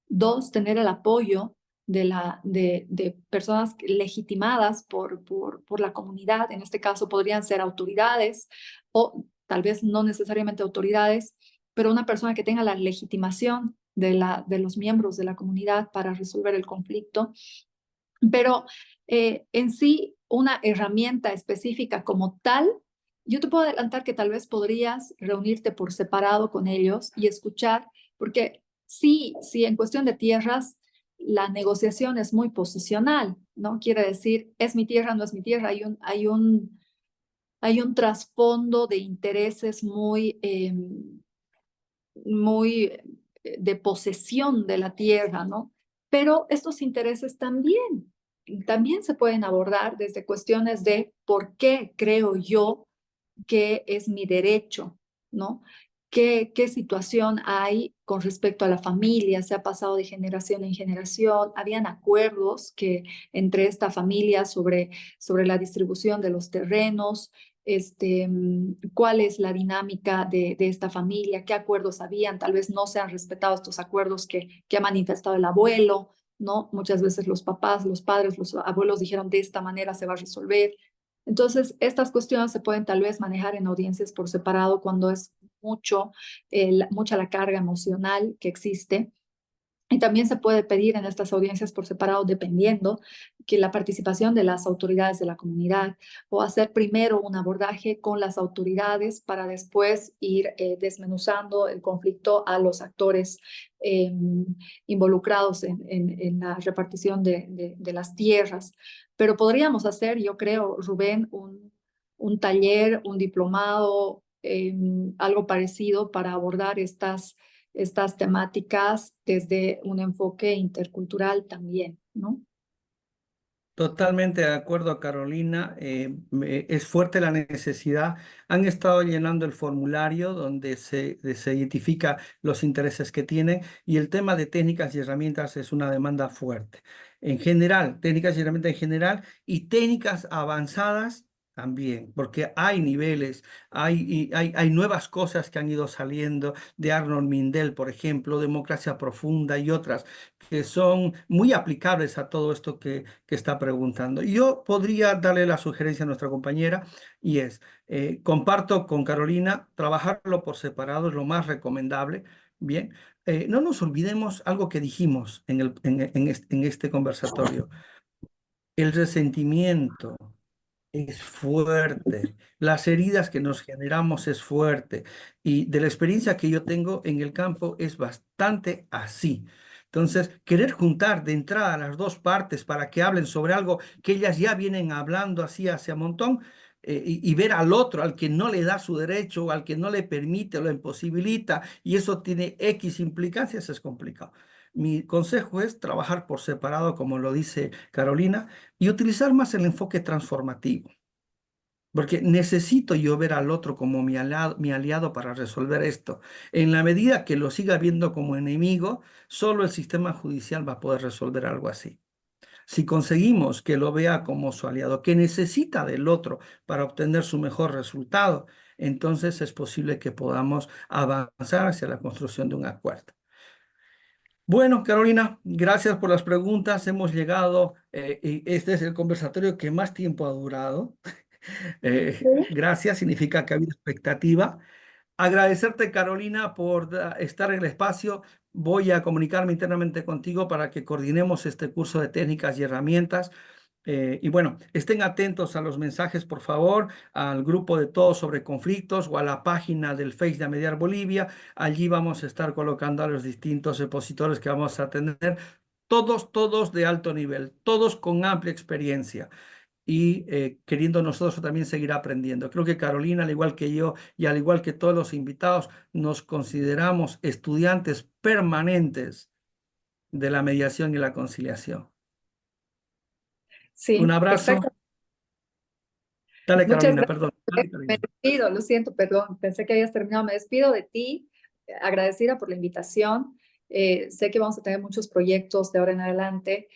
Dos, tener el apoyo de personas legitimadas por la comunidad. En este caso podrían ser autoridades o tal vez no necesariamente autoridades, pero una persona que tenga la legitimación de los miembros de la comunidad para resolver el conflicto. Pero en sí, una herramienta específica como tal, yo te puedo adelantar que tal vez podrías reunirte por separado con ellos y escuchar, porque sí, en cuestión de tierras, la negociación es muy posicional, ¿no? Quiere decir, es mi tierra, no es mi tierra, hay un trasfondo de intereses muy de posesión de la tierra, ¿no? Pero estos intereses también se pueden abordar desde cuestiones de por qué creo yo que es mi derecho, ¿no? ¿Qué situación hay con respecto a la familia? ¿Se ha pasado de generación en generación? ¿Habían acuerdos entre esta familia sobre la distribución de los terrenos? ¿Cuál es la dinámica de esta familia? ¿Qué acuerdos habían? Tal vez no se han respetado estos acuerdos que ha manifestado el abuelo, ¿no? Muchas veces los papás, los padres, los abuelos dijeron de esta manera se va a resolver. Entonces, estas cuestiones se pueden tal vez manejar en audiencias por separado cuando es mucha la carga emocional que existe. Y también se puede pedir en estas audiencias por separado, dependiendo que la participación de las autoridades de la comunidad o hacer primero un abordaje con las autoridades para después ir desmenuzando el conflicto a los actores involucrados en la repartición de las tierras. Pero podríamos hacer, yo creo, Rubén, un taller, un diplomado, algo parecido para abordar estas temáticas desde un enfoque intercultural también, ¿no? Totalmente de acuerdo, Carolina. Es fuerte la necesidad. Han estado llenando el formulario donde se identifica los intereses que tienen y el tema de técnicas y herramientas es una demanda fuerte. En general, técnicas y herramientas en general y técnicas avanzadas también, porque hay niveles, hay nuevas cosas que han ido saliendo de Arnold Mindell, por ejemplo, democracia profunda y otras que son muy aplicables a todo esto que está preguntando. Yo podría darle la sugerencia a nuestra compañera y es, comparto con Carolina, trabajarlo por separado es lo más recomendable. Bien, no nos olvidemos algo que dijimos en este conversatorio. El resentimiento es fuerte, las heridas que nos generamos es fuerte y de la experiencia que yo tengo en el campo es bastante así. Entonces, querer juntar de entrada a las dos partes para que hablen sobre algo que ellas ya vienen hablando así hace un montón, y ver al otro, al que no le da su derecho, o al que no le permite, lo imposibilita, y eso tiene X implicancias, es complicado. Mi consejo es trabajar por separado, como lo dice Carolina, y utilizar más el enfoque transformativo. Porque necesito yo ver al otro como mi aliado para resolver esto. En la medida que lo siga viendo como enemigo, solo el sistema judicial va a poder resolver algo así. Si conseguimos que lo vea como su aliado, que necesita del otro para obtener su mejor resultado, entonces es posible que podamos avanzar hacia la construcción de un acuerdo. Bueno, Carolina, gracias por las preguntas. Hemos llegado, y este es el conversatorio que más tiempo ha durado. Gracias, significa que ha habido expectativa. Agradecerte, Carolina, por estar en el espacio. Voy a comunicarme internamente contigo para que coordinemos este curso de técnicas y herramientas. Y bueno, estén atentos a los mensajes, por favor, al grupo de Todos sobre Conflictos o a la página del Face de Mediar Bolivia. Allí vamos a estar colocando a los distintos expositores que vamos a tener, todos de alto nivel, todos con amplia experiencia y queriendo nosotros también seguir aprendiendo. Creo que Carolina, al igual que yo y al igual que todos los invitados, nos consideramos estudiantes permanentes de la mediación y la conciliación. Un Sí, abrazo. exacto. Dale, Muchas Carolina, gracias. perdón. Dale, Carolina. Me despido, lo siento, perdón, pensé que habías terminado. Me despido de ti, agradecida por la invitación. Sé que vamos a tener muchos proyectos de ahora en adelante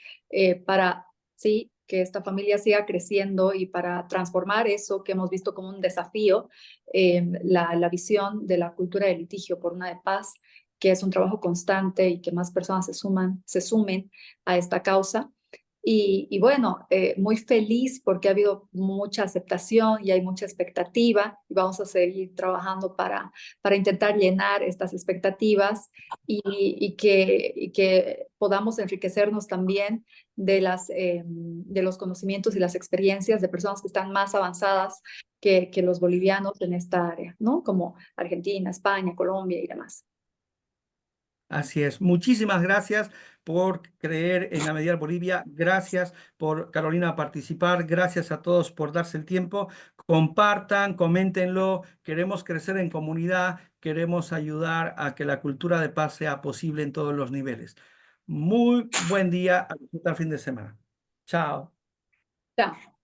para, sí, que esta familia siga creciendo y para transformar eso que hemos visto como un desafío, la visión de la cultura del litigio por una de paz, que es un trabajo constante y que más personas se sumen a esta causa. Y bueno, muy feliz porque ha habido mucha aceptación y hay mucha expectativa y vamos a seguir trabajando para intentar llenar estas expectativas y que podamos enriquecernos también de los conocimientos y las experiencias de personas que están más avanzadas que los bolivianos en esta área, ¿no? Como Argentina, España, Colombia y demás. Así es. Muchísimas gracias por creer en la Mediar Bolivia. Gracias por, Carolina, participar. Gracias a todos por darse el tiempo. Compartan, coméntenlo. Queremos crecer en comunidad. Queremos ayudar a que la cultura de paz sea posible en todos los niveles. Muy buen día. A disfrutar el fin de semana. Chao. Chao.